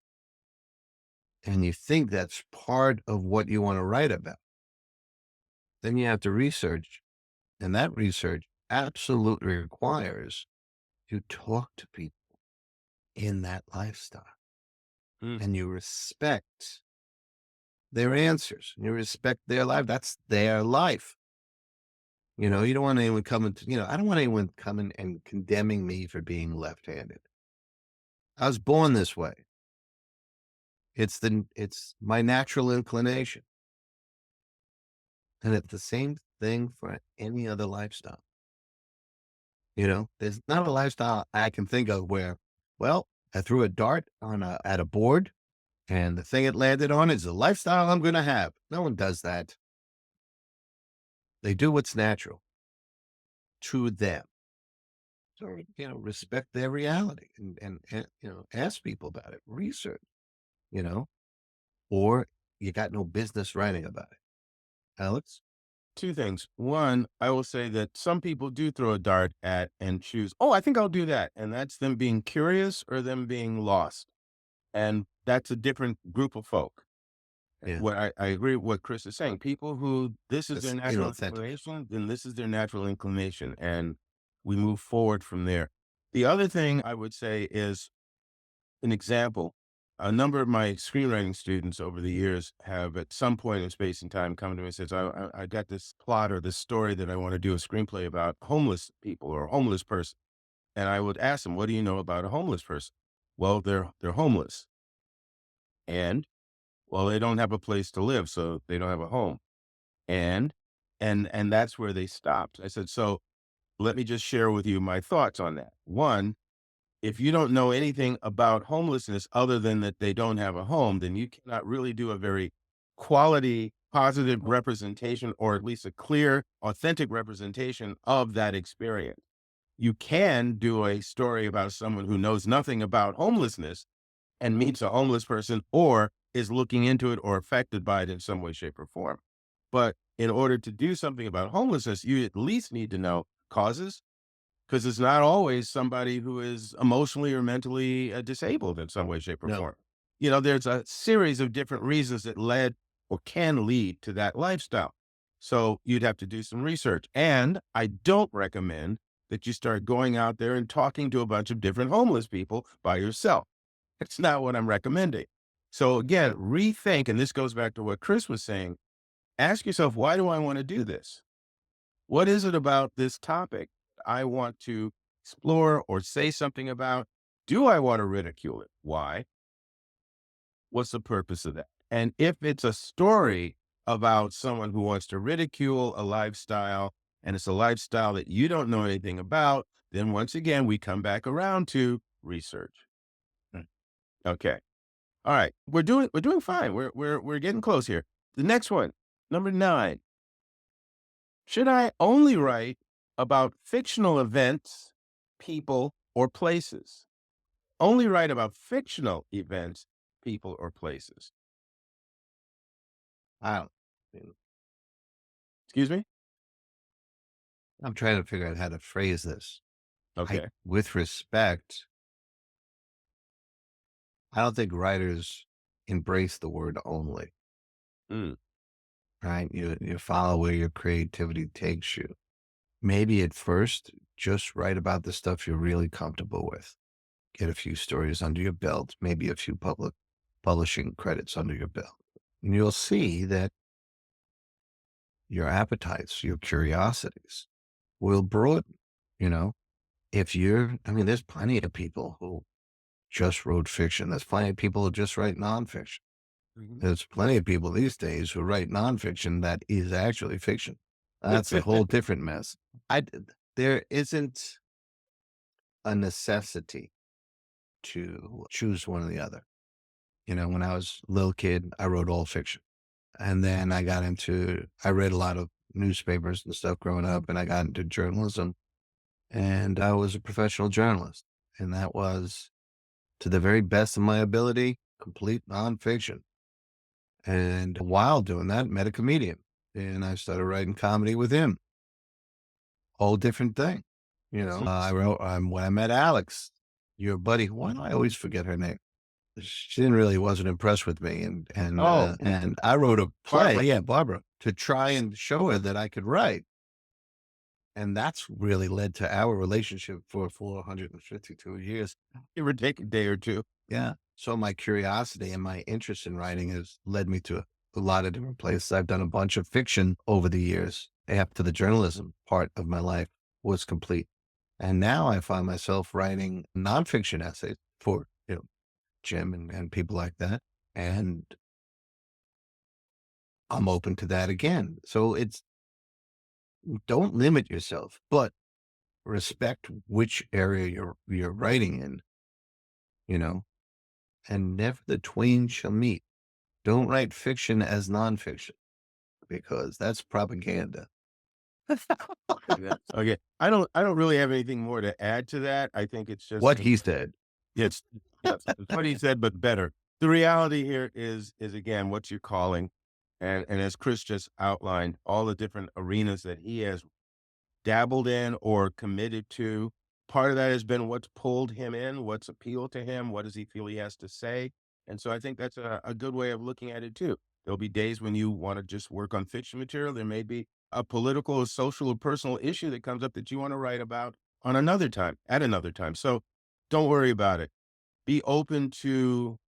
and you think that's part of what you want to write about, then you have to research. And that research absolutely requires you talk to people in that lifestyle Mm. and you respect their answers and you respect their life. That's their life. You know, you don't want anyone coming to, I don't want anyone coming and condemning me for being left-handed. I was born this way. It's my natural inclination. And it's the same thing for any other lifestyle. You know, there's not a lifestyle I can think of where, well, I threw a dart at a board and the thing it landed on is the lifestyle I'm going to have. No one does that. They do what's natural to them. So, respect their reality and ask people about it, research, you know, or you got no business writing about it. Alex? Two things. One, I will say that some people do throw a dart at and choose, oh, I think I'll do that. And that's them being curious or them being lost. And that's a different group of folk. Yeah. What I agree with what Chris is saying. People who this is their That's natural inauthentic. inclination, then this is their natural inclination. And we move forward from there. The other thing I would say is an example. A number of my screenwriting students over the years have at some point in space and time come to me and says, I got this plot or this story that I want to do a screenplay about homeless people or a homeless person. And I would ask them, what do you know about a homeless person? Well, they're homeless. And well, they don't have a place to live, so they don't have a home. And and that's where they stopped. I said, so let me just share with you my thoughts on that. One, if you don't know anything about homelessness other than that they don't have a home, then you cannot really do a very quality, positive representation, or at least a clear, authentic representation of that experience. You can do a story about someone who knows nothing about homelessness and meets a homeless person, or is looking into it or affected by it in some way, shape, or form. But in order to do something about homelessness, you at least need to know causes, because it's not always somebody who is emotionally or mentally disabled in some way, shape, or No. form. You know, there's a series of different reasons that led or can lead to that lifestyle. So you'd have to do some research. And I don't recommend that you start going out there and talking to a bunch of different homeless people by yourself. It's not what I'm recommending. So again, rethink, and this goes back to what Chris was saying. Ask yourself, why do I want to do this? What is it about this topic I want to explore or say something about? Do I want to ridicule it? Why? What's the purpose of that? And if it's a story about someone who wants to ridicule a lifestyle, and it's a lifestyle that you don't know anything about, then once again, we come back around to research. Mm. Okay. All right. We're doing fine. We're getting close here. The next one, number 9. Should I only write about fictional events, people, or places? Only write about fictional events, people, or places. I don't, Excuse me? I'm trying to figure out how to phrase this. Okay. With respect, I don't think writers embrace the word only, Mm. right? You follow where your creativity takes you. Maybe at first, just write about the stuff you're really comfortable with. Get a few stories under your belt, maybe a few publishing credits under your belt. And you'll see that your appetites, your curiosities will broaden. You know, there's plenty of people who just wrote fiction. There's plenty of people who just write nonfiction. Mhm. There's plenty of people these days who write nonfiction that is actually fiction. That's a whole different mess. There isn't a necessity to choose one or the other. When I was a little kid, I wrote all fiction. And then I read a lot of newspapers and stuff growing up, and I got into journalism, and I was a professional journalist. And that was, to the very best of my ability, complete nonfiction. And while doing that, met a comedian, and I started writing comedy with him. Whole different thing. When I met Alex, your buddy, why do I always forget her name? She really wasn't impressed with me, Oh, and I wrote a play, Barbara. yeah, Barbara, to try and show her that I could write, and that's really led to our relationship for 452 years. Give or take a day or two. Yeah. So my curiosity and my interest in writing has led me to a lot of different places. I've done a bunch of fiction over the years after the journalism part of my life was complete. And now I find myself writing nonfiction essays for, Jim and people like that. And I'm open to that again. So don't limit yourself, but respect which area you're writing in, you know, and never the twain shall meet. Don't write fiction as nonfiction because that's propaganda. Okay. I don't really have anything more to add to that. I think it's just What he said. it's yes, it's what he said, but better. The reality here is again what you're calling, and as Chris just outlined, all the different arenas that he has dabbled in or committed to. Part of that has been what's pulled him in, what's appealed to him, what does he feel he has to say. And so I think that's a good way of looking at it too. There'll be days when you want to just work on fiction material. There may be a political or social or personal issue that comes up that you want to write about on another time, at another time. So don't worry about it. Be open to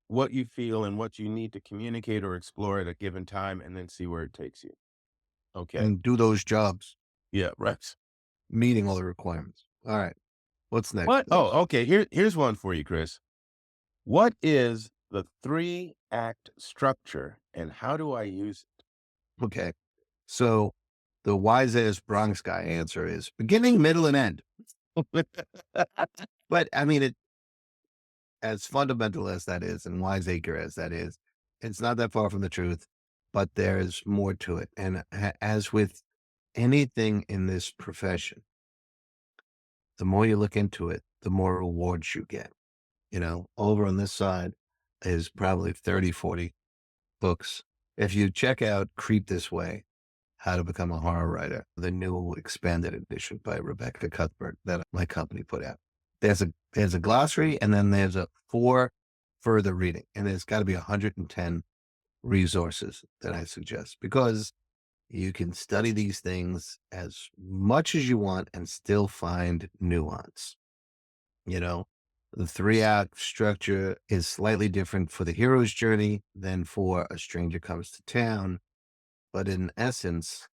what you feel and what you need to communicate or explore at a given time and then see where it takes you. Okay. And do those jobs, Yeah, Rex. meeting all the requirements. All right. What's next, What? boss? Oh, okay. Here's one for you, Chris. What is the 3-act structure and how do I use Okay. So the wise ass Bronx guy answer is beginning, middle, and end. it? But I mean, as fundamental as that is and wiseacre as that is, it's not that far from the truth, but there's more to it. And as with anything in this profession, the more you look into it, the more rewards you get. Over on this side, is probably 30, 40 books. If you check out Creep This Way, How to Become a Horror Writer, the new expanded edition by Rebecca Cuthbert that my company put out, there's a glossary, and then there's a 4 further reading, and there's got to be 110 resources that I suggest, because you can study these things as much as you want and still find nuance. You know, the 3-act structure is slightly different for the hero's journey than for A Stranger Comes to Town. But in essence,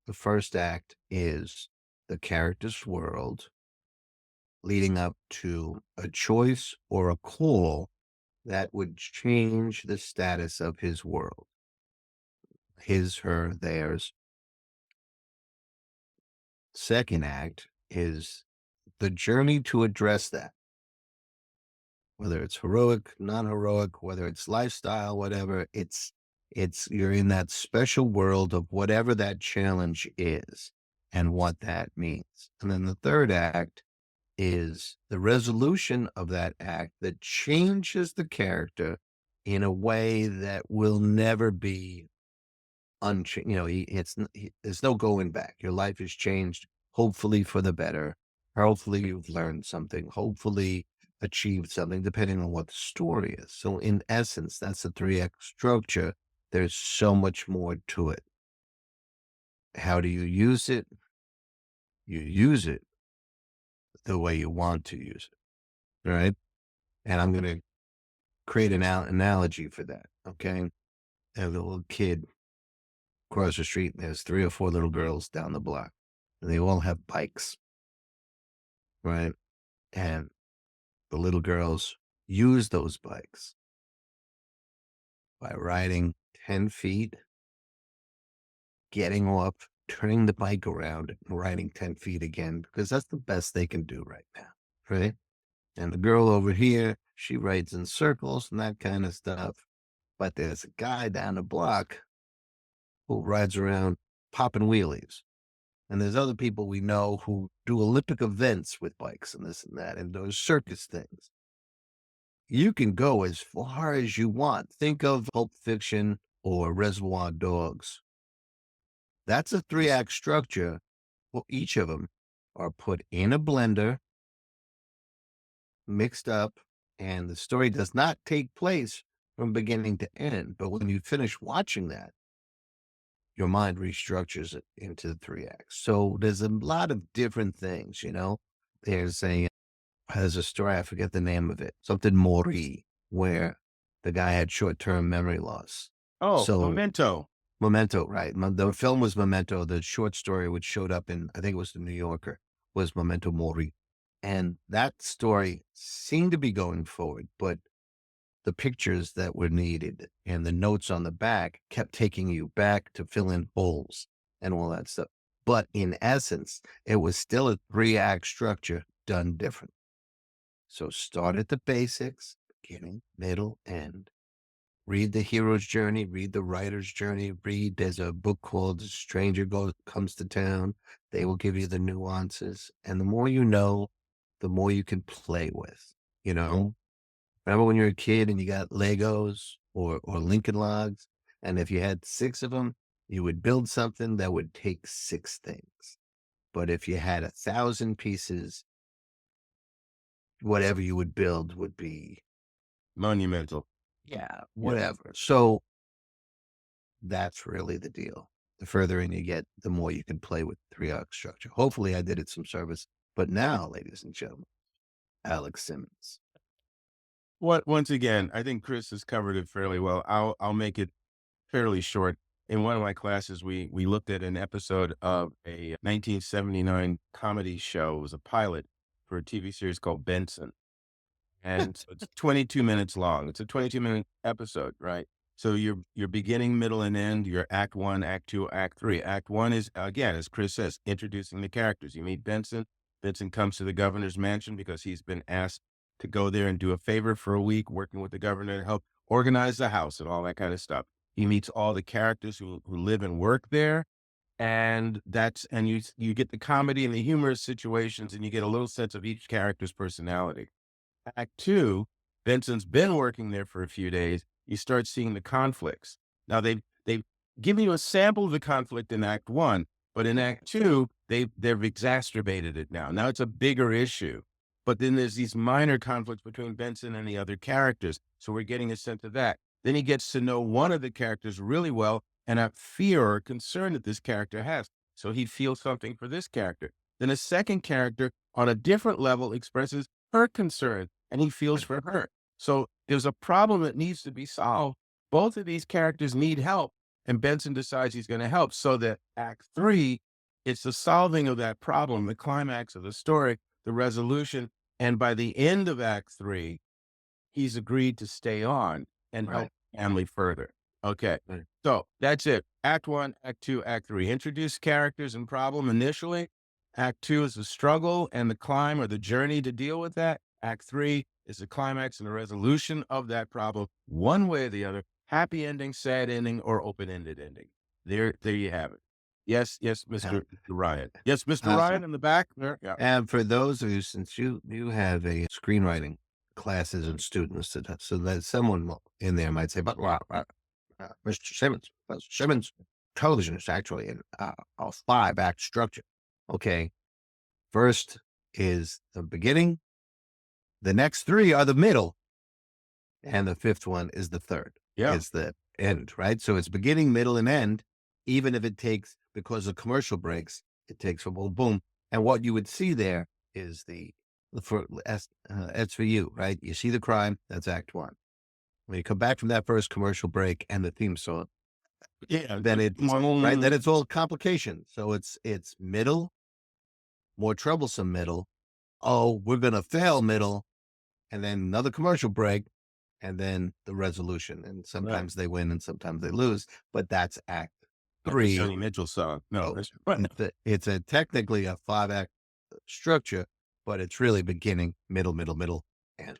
the first act is the character's world leading up to a choice or a call that would change the status of his world. His, her, theirs. Second act is the journey to address that. Whether it's heroic, non-heroic, whether it's lifestyle, whatever, it's you're in that special world of whatever that challenge is and what that means. And then the third act is the resolution of that act that changes the character in a way that will never be unchanged. You know, there's no going back. Your life has changed, hopefully for the better. Hopefully you've learned something, hopefully achieved something, depending on what the story is. So in essence, that's the 3-act structure. There's so much more to it. How do you use it? You use it the way you want to use it, right? And I'm going to create an analogy for that, okay? I have a little kid across the street, and there's 3 or 4 little girls down the block, and they all have bikes, right? And the little girls use those bikes by riding 10 feet, getting off, turning the bike around, and riding 10 feet again, because that's the best they can do right now, right? And the girl over here, she rides in circles and that kind of stuff. But there's a guy down the block who rides around popping wheelies. And there's other people we know who do Olympic events with bikes and this and that, and those circus things. You can go as far as you want. Think of Pulp Fiction or Reservoir Dogs. That's a 3-act structure. Well, each of them are put in a blender, mixed up, and the story does not take place from beginning to end. But when you finish watching that, your mind restructures it into the 3 acts. So there's a lot of different things, you know. There's a story, I forget the name of it, something Mori, where the guy had short-term memory loss. Oh, So Memento. Memento, right. The film was Memento. The short story, which showed up in, I think it was the New Yorker, was Memento Mori. And that story seemed to be going forward, but the pictures that were needed and the notes on the back kept taking you back to fill in holes and all that stuff. But in essence, it was still a 3-act structure done different. So start at the basics, beginning, middle, end. Read the hero's journey, read the writer's journey, there's a book called Stranger Comes to Town. They will give you the nuances. And the more you know, the more you can play with, you know? Remember when you were a kid and you got Legos or Lincoln Logs? And if you had 6 of them, you would build something that would take 6 things. But if you had 1,000 pieces, whatever you would build would be Monumental. yeah, whatever. So that's really the deal. The further in you get, the more you can play with 3-act structure. Hopefully I did it some service. But now, ladies and gentlemen, Alex Simmons. Once again, I think Chris has covered it fairly well. I'll make it fairly short. In one of my classes, we looked at an episode of a 1979 comedy show. It was a pilot for a TV series called Benson. And so it's 22 minutes long. It's a 22-minute episode, right? So your beginning, middle, and end, your act 1, act 2, act 3. Act 1 is, again, as Chris says, introducing the characters. You meet Benson. Benson comes to the governor's mansion because he's been asked to go there and do a favor for a week, working with the governor to help organize the house and all that kind of stuff. He meets all the characters who live and work there. And you get the comedy and the humorous situations, and you get a little sense of each character's personality. Act 2 Benson's been working there for a few days. You start seeing the conflicts. Now they've given you a sample of the conflict in Act 1, but in Act 2, they've exacerbated it now. Now it's a bigger issue. But then there's these minor conflicts between Benson and the other characters. So we're getting a sense of that. Then he gets to know one of the characters really well and a fear or concern that this character has. So he feels something for this character. Then a second character on a different level expresses her concern and he feels for her. So there's a problem that needs to be solved. Both of these characters need help, and Benson decides he's going to help. So that Act 3, it's the solving of that problem, the climax of the story, the resolution. And by the end of Act 3, he's agreed to stay on and help the family further. Okay. Right. So that's it. Act 1, Act 2, Act 3. Introduce characters and problem initially. Act 2 is the struggle and the climb or the journey to deal with that. Act 3 is the climax and the resolution of that problem, one way or the other. Happy ending, sad ending, or open-ended ending. There you have it. Yes, Mr. Ryan. Yes, Mr. Ryan in the back there. Yeah. And for those of you, since you have a screenwriting classes and students, so that someone in there might say, but Mr. Simmons, television is actually a 5-act structure. Okay. First is the beginning. The next 3 are the middle. And the 5th one is the third. Yeah. Is the end, right? So it's beginning, middle, and end, even if it takes, because of commercial breaks, it takes a boom, boom. And what you would see there is for SVU, right? You see the crime, that's Act 1. When you come back from that first commercial break and the theme song, then it's all complication. So it's middle, more troublesome middle. Oh, we're going to fail middle. And then another commercial break. And then the resolution. And sometimes they win and sometimes they lose. But that's Act 3. Joni Mitchell song. No, it's technically a 5-act structure, but it's really beginning, middle, end.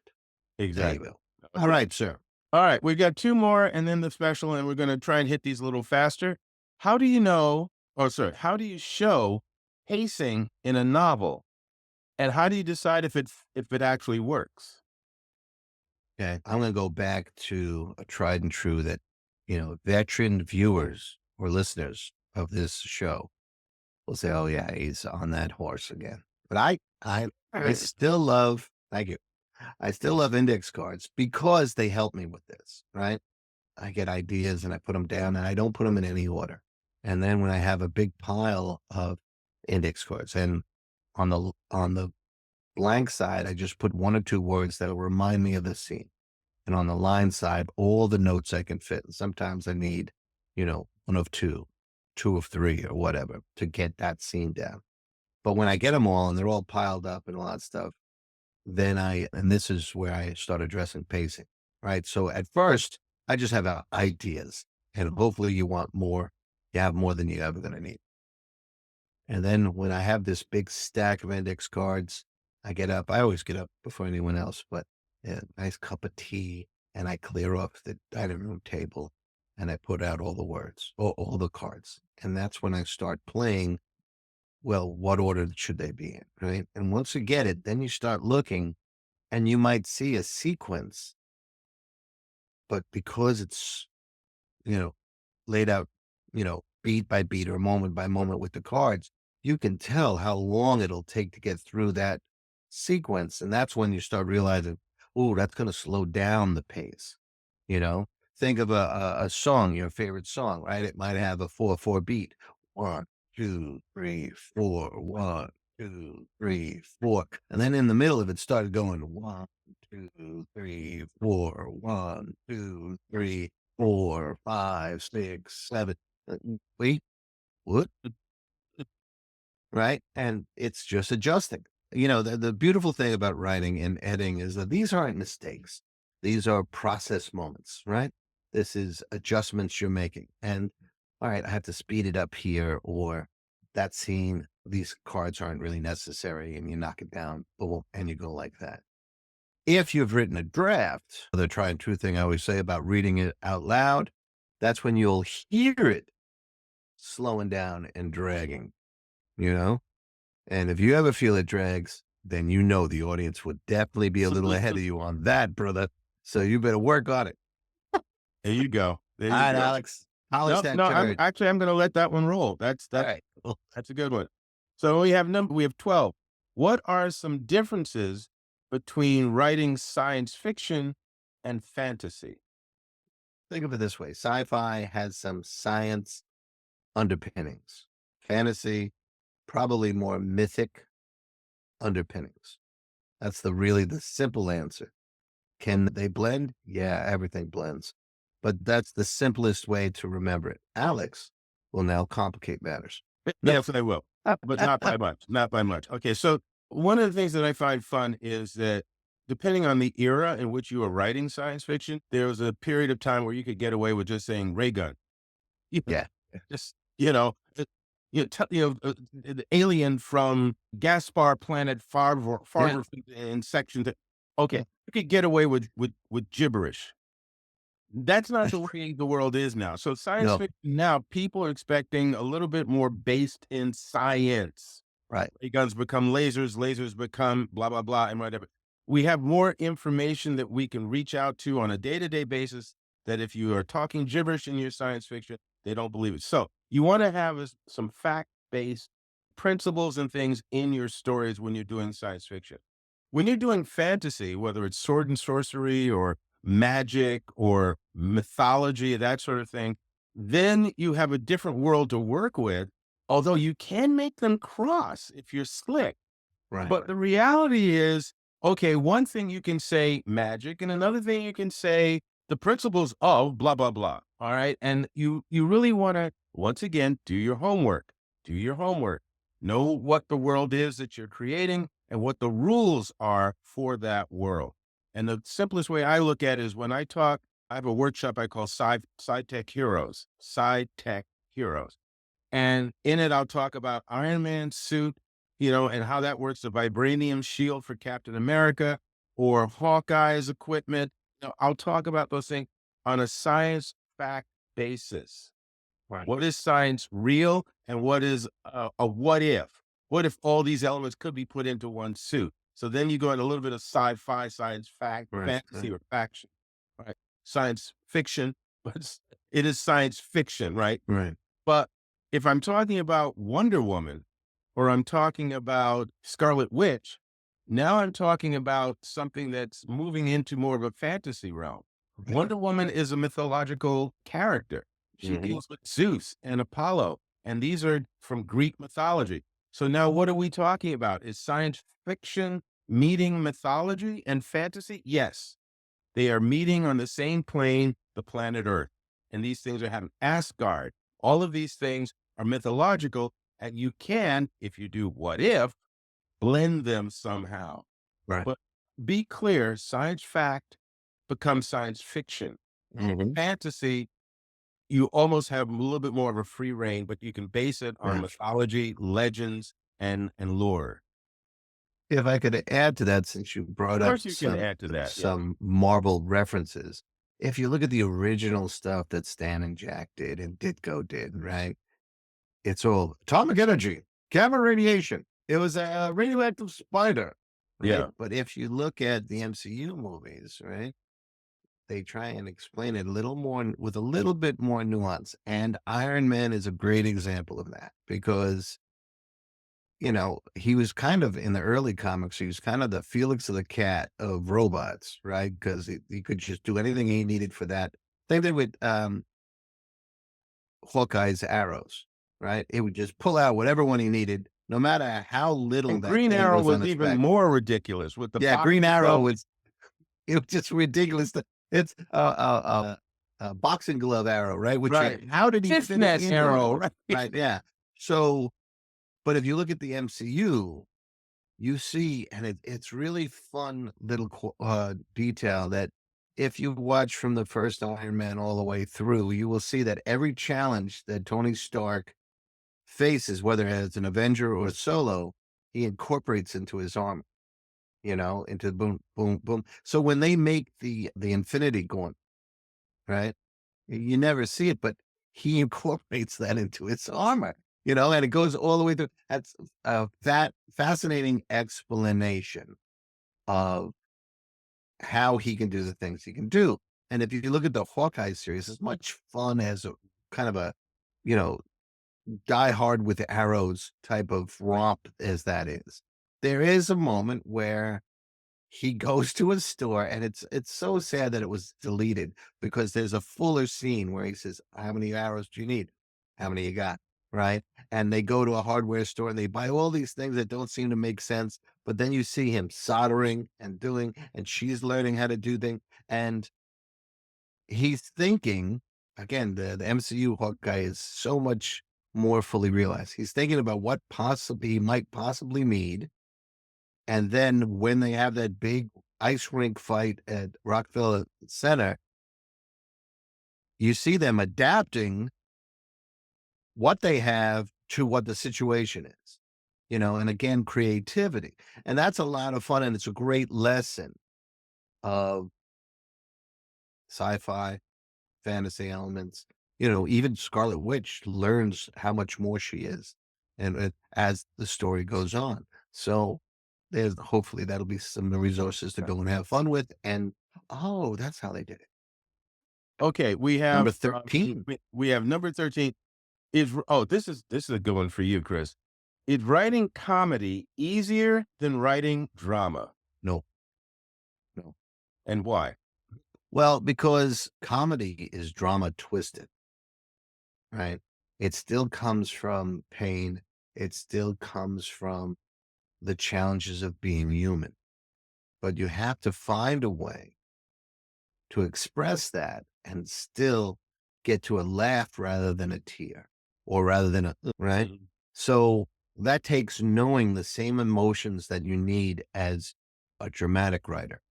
Exactly. All right, sir. All right, we've got 2 more and then the special, and we're going to try and hit these a little faster. How do you show pacing in a novel? And how do you decide if it actually works? Okay, I'm going to go back to a tried and true that, veteran viewers or listeners of this show will say, oh yeah, he's on that horse again. But I still love, thank you. I still love index cards because they help me with this, right? I get ideas and I put them down and I don't put them in any order. And then when I have a big pile of index cards and on the blank side, I just put 1 or 2 words that will remind me of the scene. And on the line side, all the notes I can fit. And sometimes I need, 1 of 2, 2 of 3 or whatever to get that scene down. But when I get them all and they're all piled up and all that stuff, then and this is where I start addressing pacing, right? So at first I just have ideas and hopefully you have more than you're ever going to need. And then when I have this big stack of index cards, I always get up before anyone else, but a nice cup of tea and I clear off the dining room table and I put out all the words, all the cards. And that's when I start playing. Well, what order should they be in, right? And once you get it, then you start looking and you might see a sequence, but because it's, laid out, beat by beat or moment by moment with the cards, you can tell how long it'll take to get through that sequence. And that's when you start realizing, oh, that's going to slow down the pace. Think of a song, your favorite song, right? It might have a 4/4 beat. 1, 2, 3, 4, 1, 2, 3, 4. And then in the middle of it started going 1, 2, 3, 4, 1, 2, 3, 4, 5, 6, 7. Wait, what? Right? And it's just adjusting. The beautiful thing about writing and editing is that these aren't mistakes. These are process moments, right? This is adjustments you're making. And all right, I have to speed it up here, or that scene, these cards aren't really necessary, and you knock it down, boom, and you go like that. If you've written a draft, the try and true thing I always say about reading it out loud, that's when you'll hear it slowing down and dragging, And if you ever feel it drags, then you know the audience would definitely be a little ahead of you on that, brother. So you better work on it. There you go. There All you right, go. Alex. Polish No, that no, I'm turd. going to let that one roll. All right. Cool. That's a good one. So we have 12. What are some differences between writing science fiction and fantasy? Think of it this way. Sci-fi has some science underpinnings. Fantasy, probably more mythic underpinnings. That's the simple answer. Can they blend? Yeah, everything blends. But that's the simplest way to remember it. Alex will now complicate matters. No. Yes, I will, but not by much. Not by much. Okay, so one of the things that I find fun is that depending on the era in which you are writing science fiction, there was a period of time where you could get away with just saying ray gun. You know, Yeah. just the alien from Gaspar planet far in section. Okay, you could get away with gibberish. That's not the way the world is now. So science No. fiction now, people are expecting a little bit more based in science. Right. Ray guns become lasers, lasers become blah, blah, blah, and whatever. We have more information that we can reach out to on a day-to-day basis that if you are talking gibberish in your science fiction, they don't believe it. So you want to have some fact-based principles and things in your stories when you're doing science fiction. When you're doing fantasy, whether it's sword and sorcery or magic or mythology, that sort of thing, then you have a different world to work with, although you can make them cross if you're slick. Right. But the reality is, okay, one thing you can say magic, and another thing you can say the principles of blah, blah, blah. All right. And you really want to, once again, do your homework. Do your homework. Know what the world is that you're creating and what the rules are for that world. And the simplest way I look at it is when I talk, I have a workshop I call SciTech Heroes, SciTech Heroes. And in it, I'll talk about Iron Man's suit, and how that works, the vibranium shield for Captain America or Hawkeye's equipment. I'll talk about those things on a science fact basis. Right. What is science real and what is a what if? What if all these elements could be put into one suit? So then you go into a little bit of sci-fi, science fact, fantasy, or faction, right? Science fiction, but it is science fiction, right? Right. But if I'm talking about Wonder Woman or I'm talking about Scarlet Witch, now I'm talking about something that's moving into more of a fantasy realm. Wonder Woman is a mythological character. She deals with Zeus and Apollo, and these are from Greek mythology. So now what are we talking about? Is science fiction meeting mythology and fantasy? Yes. They are meeting on the same plane, the planet Earth. And these things are happening. Asgard, all of these things are mythological, and you can, if you do what if, blend them somehow. Right. But be clear, science fact becomes science fiction. Fantasy, you almost have a little bit more of a free reign, but you can base it on mythology, legends, and lore. If I could add to that, since you brought Of up course you can add to that. some Marvel references, if you look at the original stuff that Stan and Jack did and Ditko did, right? It's all atomic energy, gamma radiation. It was a radioactive spider. Right? Yeah. But if you look at the MCU movies, right, they try and explain it a little more with a little bit more nuance. And Iron Man is a great example of that because, he was kind of in the early comics, he was kind of the Felix of the cat of robots, right? Because he could just do anything he needed for that. Same thing with Hawkeye's arrows, right? It would just pull out whatever one he needed, no matter how little And that Green thing Arrow was on was its even back. more ridiculous with the Green Arrow was it was just ridiculous. It's a boxing glove arrow, right? Which right. how did he fit it Fishnet into arrow, it? right? Right, yeah. So, but if you look at the MCU, you see, and it's really fun little detail that if you watch from the first Iron Man all the way through, you will see that every challenge that Tony Stark faces, whether as an Avenger or solo, he incorporates into his armor, into boom, boom, boom. So when they make the Infinity Gauntlet, right, you never see it, but he incorporates that into his armor. and it goes all the way through. That's a fascinating explanation of how he can do the things he can do. And if you look at the Hawkeye series, as much fun as a kind of a, you know, die hard with arrows type of romp as that is, there is a moment where he goes to a store, and it's so sad that it was deleted because there's a fuller scene where he says, "How many arrows do you need? How many you got?" Right? And they go to a hardware store and they buy all these things that don't seem to make sense. But then you see him soldering and doing, and she's learning how to do things. And he's thinking, again, the MCU Hawkeye is so much more fully realized. He's thinking about what possibly he might possibly need. And then when they have that big ice rink fight at Rockefeller Center, you see them adapting what they have to what the situation is, and again, creativity. And that's a lot of fun. And it's a great lesson of sci-fi, fantasy elements. Even Scarlet Witch learns how much more she is, and as the story goes on. So there's hopefully that'll be some of the resources to go and have fun with. And that's how they did it. Okay, we Number have 13. we have number 13 this is a good one for you, Chris. Is writing comedy easier than writing drama, No, no. and why? Well, because comedy is drama twisted, right? It still comes from pain. It still comes from the challenges of being human. But you have to find a way to express that and still get to a laugh rather than a tear, or rather than right? Mhm. So that takes knowing the same emotions that you need as a dramatic writer,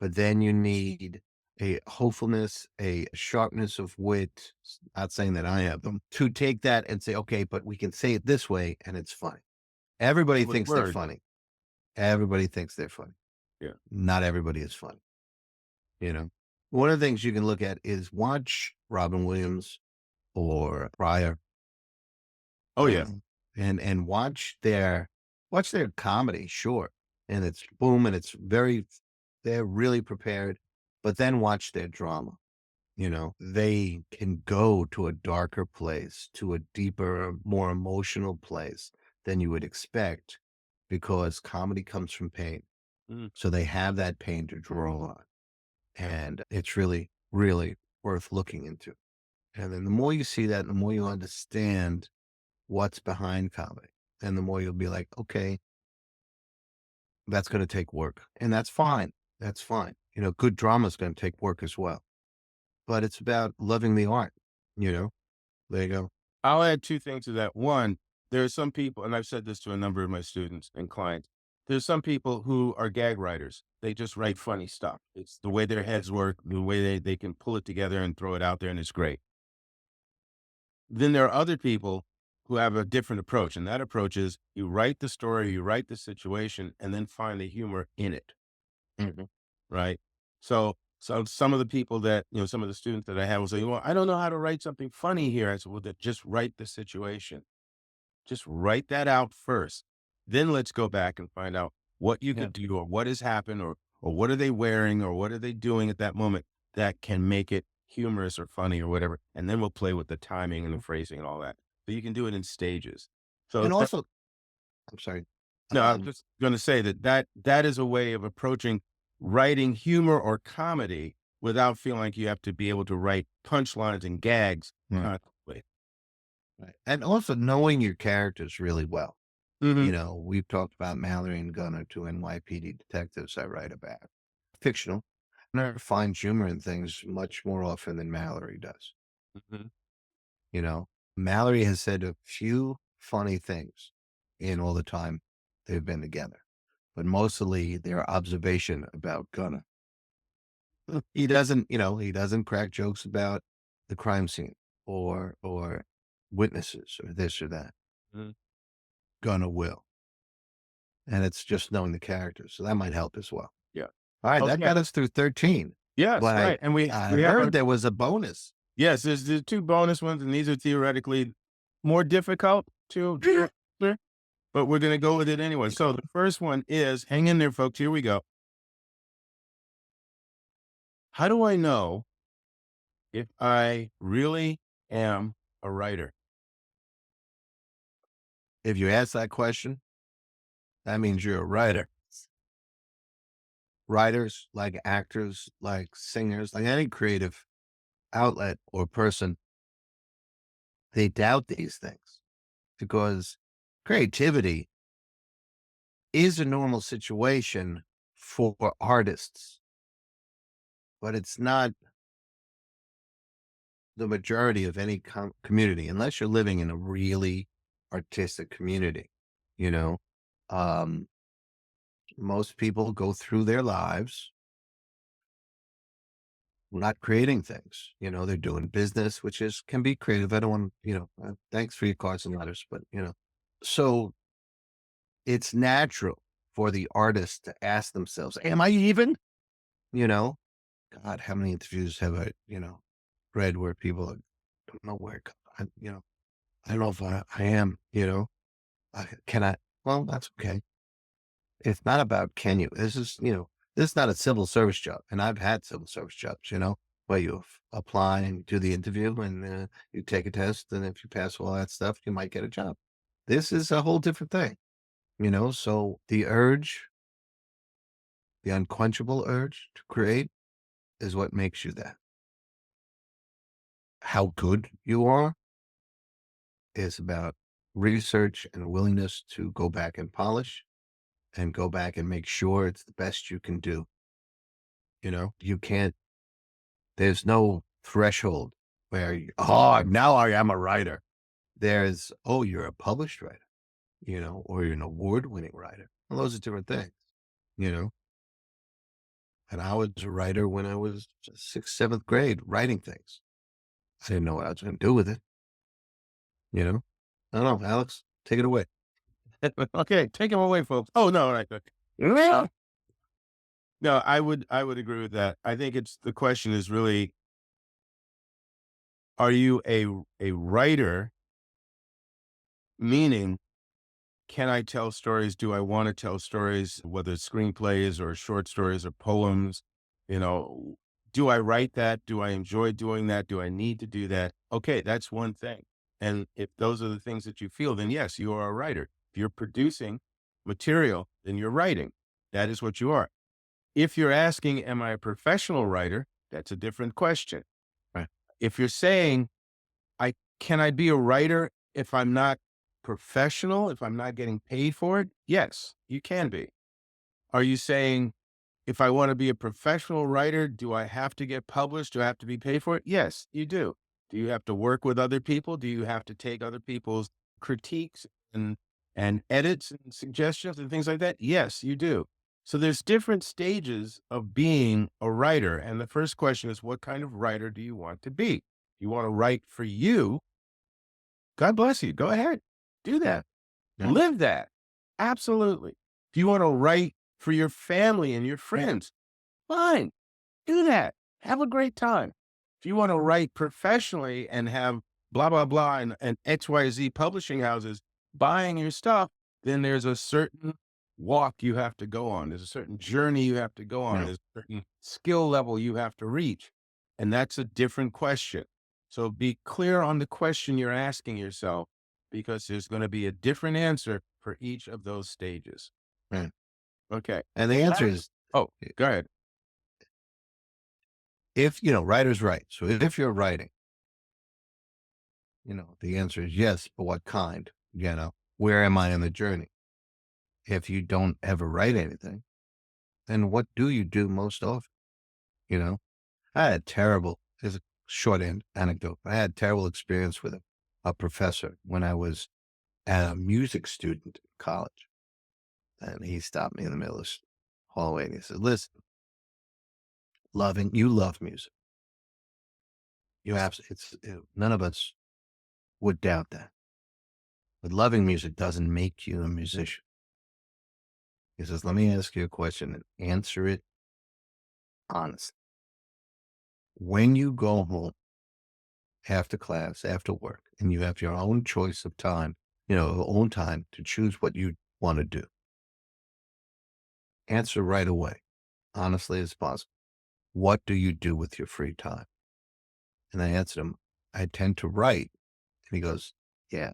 but then you need a hopefulness, a sharpness of wit. Not saying that I have them, to take that and say, okay, but we can say it this way and it's funny. Everybody With thinks they're words. funny. Everybody thinks they're funny. Yeah. Not everybody is funny. One of the things you can look at is watch Robin Williams or Pryor, Oh, yeah. and watch their comedy, sure. And it's boom, and they're really prepared, but then watch their drama. They can go to a darker place, to a deeper, more emotional place than you would expect, because comedy comes from pain. Mm. So they have that pain to draw on. And it's really, really worth looking into. And then the more you see that, the more you understand what's behind comedy. And the more you'll be like, okay, that's going to take work. And that's fine. That's fine. Good drama is going to take work as well. But it's about loving the art, you know? There you go. I'll add two things to that. One, there are some people, and I've said this to a number of my students and clients, there's some people who are gag writers. They just write funny stuff. It's the way their heads work, the way they can pull it together and throw it out there, and it's great. Then there are other people who have a different approach, and that approach is you write the story, you write the situation, and then find the humor in it, Mhm. right? So some of the people that, some of the students that I have will say, well, I don't know how to write something funny here. I said, well, then just write the situation. Just write that out first. Then let's go back and find out what you Yeah. could do, or what has happened, or what are they wearing, or what are they doing at that moment that can make it humorous or funny or whatever. And then we'll play with the timing and the phrasing and all that. But you can do it in stages. So And that, also, I'm sorry. no, I'm Um, just going to say that is a way of approaching writing humor or comedy without feeling like you have to be able to write punchlines and gags Right. constantly. right. And also knowing your characters really well. Hmm. We've talked about Mallory and Gunner, two NYPD detectives I write about. Fictional. Gunner finds humor in things much more often than Mallory does. Hmm. You know, Mallory has said a few funny things in all the time they've been together, but mostly their observation about Gunner. He doesn't crack jokes about the crime scene or witnesses or this or that. Hmm. Gunner will. And it's just knowing the characters. So that might help as well. Yeah. All right, that Okay. got us through 13. Yes, But right. And I we have heard there was a bonus. yes, there's two bonus ones, and these are theoretically more difficult, too, but we're going to go with it anyway. So the first one is, hang in there, folks. Here we go. How do I know if I really am a writer? If you ask that question, that means you're a writer. Writers, like actors, like singers, like any creative outlet or person, they doubt these things because creativity is a normal situation for artists, but it's not the majority of any community, unless you're living in a really artistic community. You know, um, most people go through their lives not creating things. They're doing business, which can be creative. I don't want, thanks for your cards and letters, but so it's natural for the artist to ask themselves, am I even, you know, God, how many interviews have I, read where people don't know where, I don't know if I am, can I, well, that's okay. It's not about can you, this is not a civil service job. And I've had civil service jobs, where you apply and do the interview and you take a test. And if you pass all that stuff, you might get a job. This is a whole different thing, so the urge, the unquenchable urge to create is what makes you that. How good you are is about research and willingness to go back and polish and go back and make sure it's the best you can do. You can't, there's no threshold where, now I am a writer. There's, you're a published writer, or you're an award-winning writer. Well, those are different things, And I was a writer when I was 6th, 7th grade, writing things. I didn't know what I was going to do with it. I don't know, Alex, take it away. Okay, take him away, folks. Oh no, right. No, I would agree with that. I think the question is really, are you a writer? Meaning, can I tell stories? Do I want to tell stories, whether it's screenplays or short stories or poems? Do I write that? Do I enjoy doing that? Do I need to do that? Okay, that's one thing. And if those are the things that you feel, then yes, you are a writer. If you're producing material, then you're writing. That is what you are. If you're asking, am I a professional writer? That's a different question. Right. If you're saying, can I be a writer if I'm not professional, if I'm not getting paid for it? Yes, you can be. Are you saying, if I want to be a professional writer, do I have to get published? Do I have to be paid for it? Yes, you do. Do you have to work with other people? Do you have to take other people's critiques and edits and suggestions and things like that? Yes, you do. So there's different stages of being a writer. And the first question is, what kind of writer do you want to be? You want to write for you? God bless you. Go ahead. Do that. Yeah. Live that. Absolutely. If you want to write for your family and your friends, fine. Do that. Have a great time. If you want to write professionally and have blah, blah, blah, and XYZ publishing houses buying your stuff, then there's a certain walk you have to go on. There's a certain journey you have to go on. Yeah. There's a certain skill level you have to reach. And that's a different question. So be clear on the question you're asking yourself, because there's going to be a different answer for each of those stages. Right. Okay. And the answer is, go ahead. if, writers write. So if you're writing, the answer is yes, but what kind? Where am I in the journey? If you don't ever write anything, then what do you do most often? I had there's a short anecdote. I had terrible experience with a professor when I was a music student in college. And he stopped me in the middle of the hallway and he said, listen, you love music. None of us would doubt that. But loving music doesn't make you a musician. He says, let me ask you a question and answer it honestly. When you go home after class, after work, and you have your own choice of time own time to choose what you want to do. Answer right away, honestly as possible. What do you do with your free time? And I answered him, I tend to write. And he goes, yeah.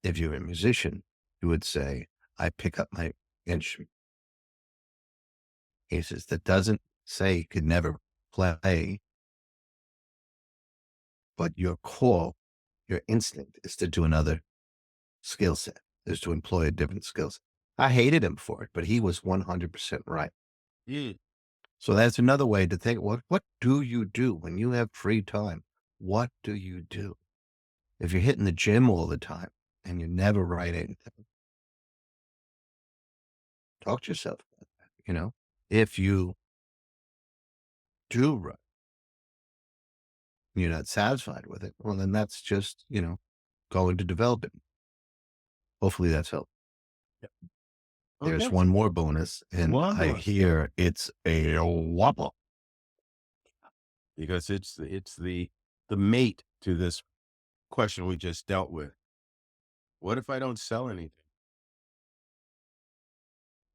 If you're a musician, you would say, I pick up my instrument. He says, that doesn't say you could never play, but your core, your instinct is to do another skill set, is to employ a different skill set. I hated him for it, but he was 100% right. Yeah. So that's another way to think, what do you do when you have free time? What do you do? If you're hitting the gym all the time and you're never writing, talk to yourself about that. If you do write, you're not satisfied with it, well, then that's just, going to develop it. Hopefully that's helped. Yep. There's Okay. one more bonus, and One I more. hear it's a whopper. Because it's the mate to this question we just dealt with. What if I don't sell anything?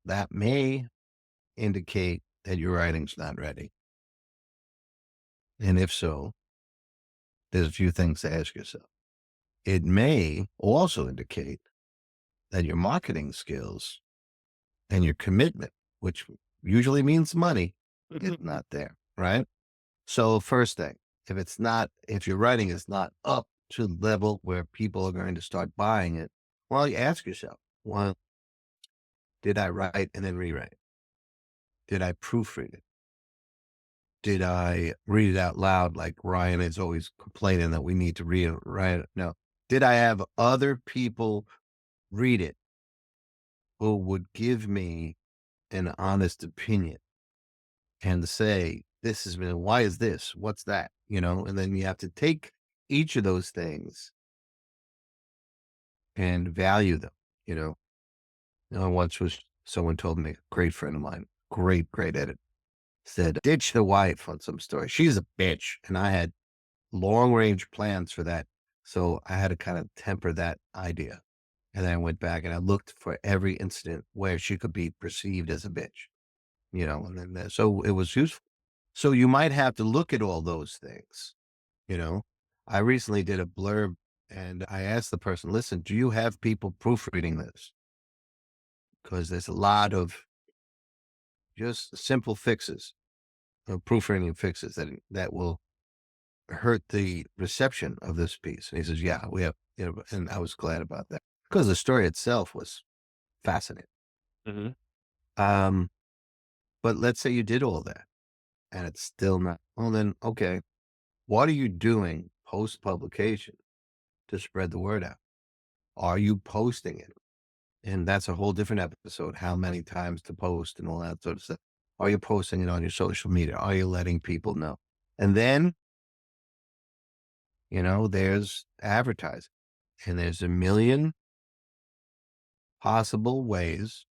That may indicate that your writing's not ready. And if so, there's a few things to ask yourself. It may also indicate that your marketing skills and your commitment, which usually means money, is not there, right? So first thing, if your writing is not up to the level where people are going to start buying it, well, you ask yourself, well, did I write and then rewrite? Did I proofread it? Did I read it out loud like Ryan is always complaining that we need to rewrite it? No. Did I have other people read it who would give me an honest opinion and say, why is this? What's that? And then you have to take each of those things and value them, you know. Once someone told me, a great friend of mine, great editor, said, ditch the wife on some story. She's a bitch. And I had long range plans for that. So I had to kind of temper that idea. And then I went back and I looked for every incident where she could be perceived as a bitch, and then so it was useful. So you might have to look at all those things, you know. I recently did a blurb and I asked the person, listen, do you have people proofreading this? Because there's a lot of just simple fixes, proofreading fixes that will hurt the reception of this piece. And he says, yeah, we have, and I was glad about that because the story itself was fascinating. Mm-hmm. But let's say you did all that and it's still not, well then, okay, what are you doing post publication to spread the word out? Are you posting it? And that's a whole different episode, how many times to post and all that sort of stuff. Are you posting it on your social media? Are you letting people know? And then, there's advertising and there's a million possible ways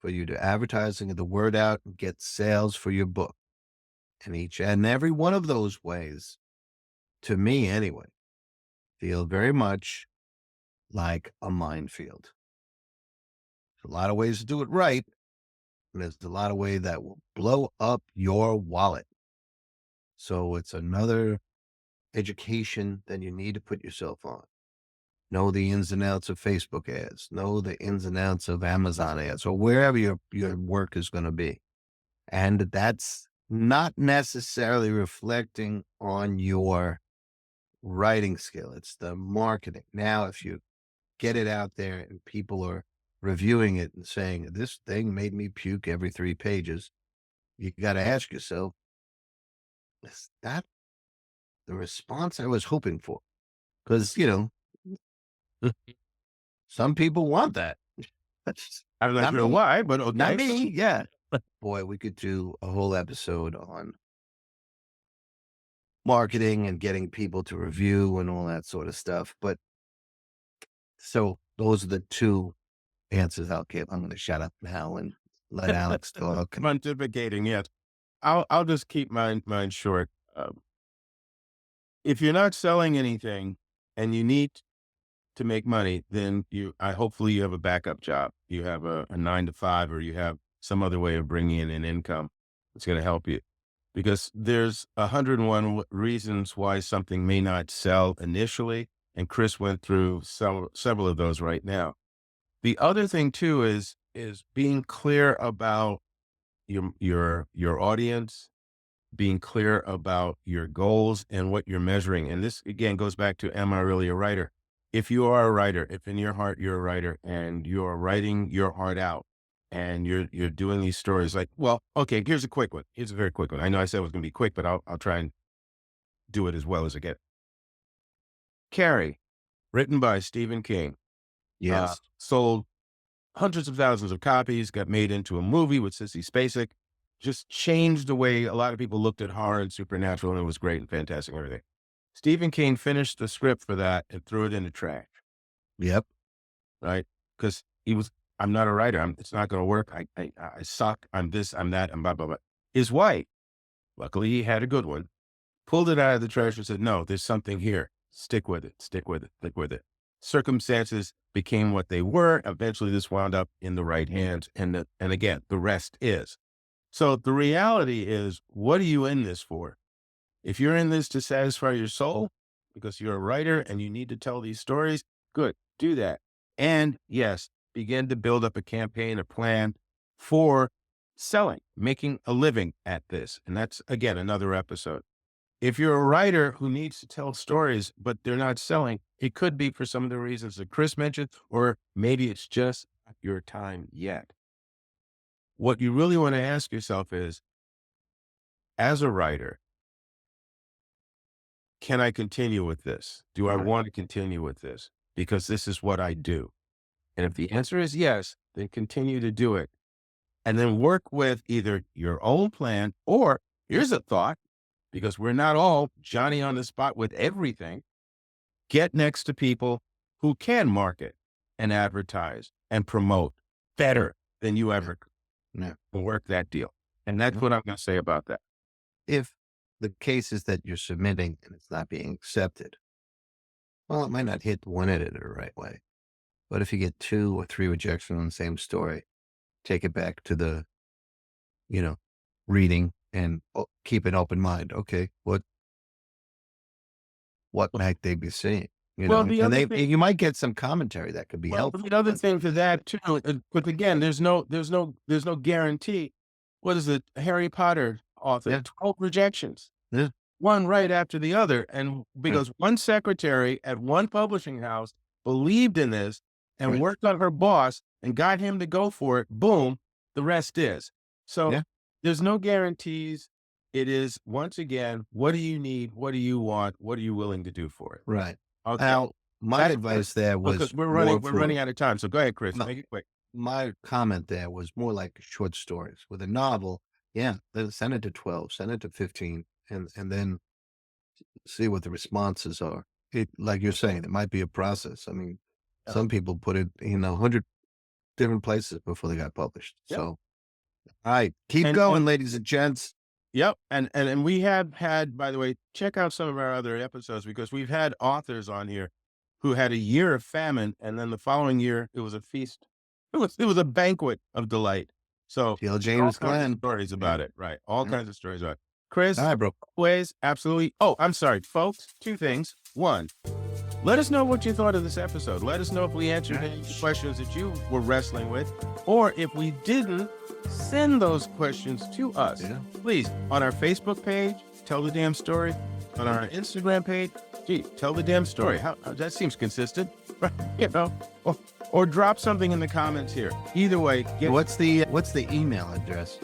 for you to advertise and get the word out and get sales for your book. And each and every one of those ways, to me anyway, feel very much like a minefield. There's a lot of ways to do it right, and there's a lot of ways that will blow up your wallet. So it's another education that you need to put yourself on. Know the ins and outs of Facebook ads, know the ins and outs of Amazon ads, or wherever your work is going to be. And that's not necessarily reflecting on your writing skill. It's the marketing. Now, if you get it out there and people are reviewing it and saying, this thing made me puke every 3 pages, you got to ask yourself, is that the response I was hoping for? Because, some people want that. That's I'm not not sure me. why, but okay. Not me. Yeah. Boy, we could do a whole episode on marketing and getting people to review and all that sort of stuff. But so those are the 2 answers I'll give. I'm going to shut up now and let Alex talk. Pontificating, yes. I'll just keep mine short. If you're not selling anything and you need to make money, then hopefully you have a backup job. You have a 9 to 5, or you have some other way of bringing in an income that's going to help you. Because there's 101 reasons why something may not sell initially. And Chris went through several of those right now. The other thing too is being clear about your audience, being clear about your goals and what you're measuring. And this again goes back to, am I really a writer? If you are a writer, if in your heart you're a writer and you're writing your heart out and you're doing these stories, like, well, okay, here's a quick one. Here's a very quick one. I know I said it was going to be quick, but I'll try and do it as well as I get. Carrie, written by Stephen King. Yes. Sold hundreds of thousands of copies, got made into a movie with Sissy Spacek, just changed the way a lot of people looked at horror and supernatural, and it was great and fantastic and everything. Stephen King finished the script for that and threw it in the trash. Yep. Right? Because I'm not a writer. It's not going to work. I suck. I'm this, I'm that, I'm blah, blah, blah. His wife, luckily he had a good one, pulled it out of the trash and said, no, there's something here. Stick with it. Stick with it. Stick with it. Circumstances became what they were. Eventually this wound up in the right hands. And again, the rest is. So the reality is, what are you in this for? If you're in this to satisfy your soul because you're a writer and you need to tell these stories, good, do that. And yes, begin to build up a campaign, a plan for selling, making a living at this. And that's, again, another episode. If you're a writer who needs to tell stories, but they're not selling, it could be for some of the reasons that Chris mentioned, or maybe it's just not your time yet. What you really want to ask yourself is, as a writer, can I continue with this? Do I want to continue with this? Because this is what I do. And if the answer is yes, then continue to do it. And then work with either your own plan, or here's a thought, because we're not all Johnny on the spot with everything. Get next to people who can market and advertise and promote better than you ever could. Yeah. Work that deal. And that's what I'm going to say about that. If the cases that you're submitting and it's not being accepted, well, it might not hit one editor the right way. But if you get 2 or 3 rejections on the same story, take it back to the, reading and keep an open mind. Okay, what might they be seeing? You might get some commentary that could be helpful. The other thing to that too, but again, there's no guarantee. What is it? Harry Potter author, 12 rejections. Yeah. One right after the other. And because one secretary at one publishing house believed in this and worked on her boss and got him to go for it, boom, the rest is. So there's no guarantees. It is, once again, what do you need? What do you want? What are you willing to do for it? Right. Okay. Now, my advice there was, because we're running out of time. So go ahead, Chris. Make it quick. My comment there was more like short stories. With a novel, then send it to 12, send it to 15, and then see what the responses are. Like you're saying, it might be a process. I mean, some people put it in 100 different places before they got published. Yep. So, all right, keep going, ladies and gents. Yep. And we have had, by the way, check out some of our other episodes, because we've had authors on here who had a year of famine, and then the following year it was a feast. It was a banquet of delight. So T.L. James Glenn stories about it, right? All kinds of stories about it. Chris, all right, bro. Always, absolutely. Oh, I'm sorry, folks. 2 things. 1, let us know what you thought of this episode. Let us know if we answered any questions that you were wrestling with, or if we didn't, send those questions to us. Yeah. Please, on our Facebook page, Tell the Damn Story. On our Instagram page, tell the damn story. How that seems consistent, right? Or drop something in the comments here. Either way, what's the email address?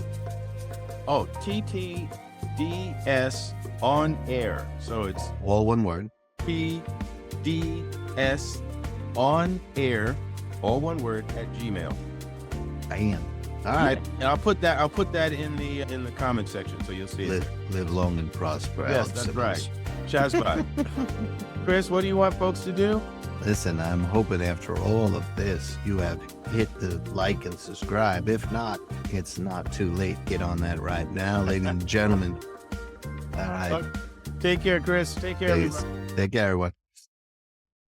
Oh, TTDSOnAir. So it's all one word. TTDSOnAir, all one word, @gmail. Bam. All right. And I'll put that in the comment section, so you'll see it. Live long and prosper. Yes, that's right. Shazbot. Chris, what do you want folks to do? Listen, I'm hoping after all of this, you have hit the like and subscribe. If not, it's not too late. Get on that right now, ladies and gentlemen. All right. Take care, Chris. Take care, everyone. Take care, everyone.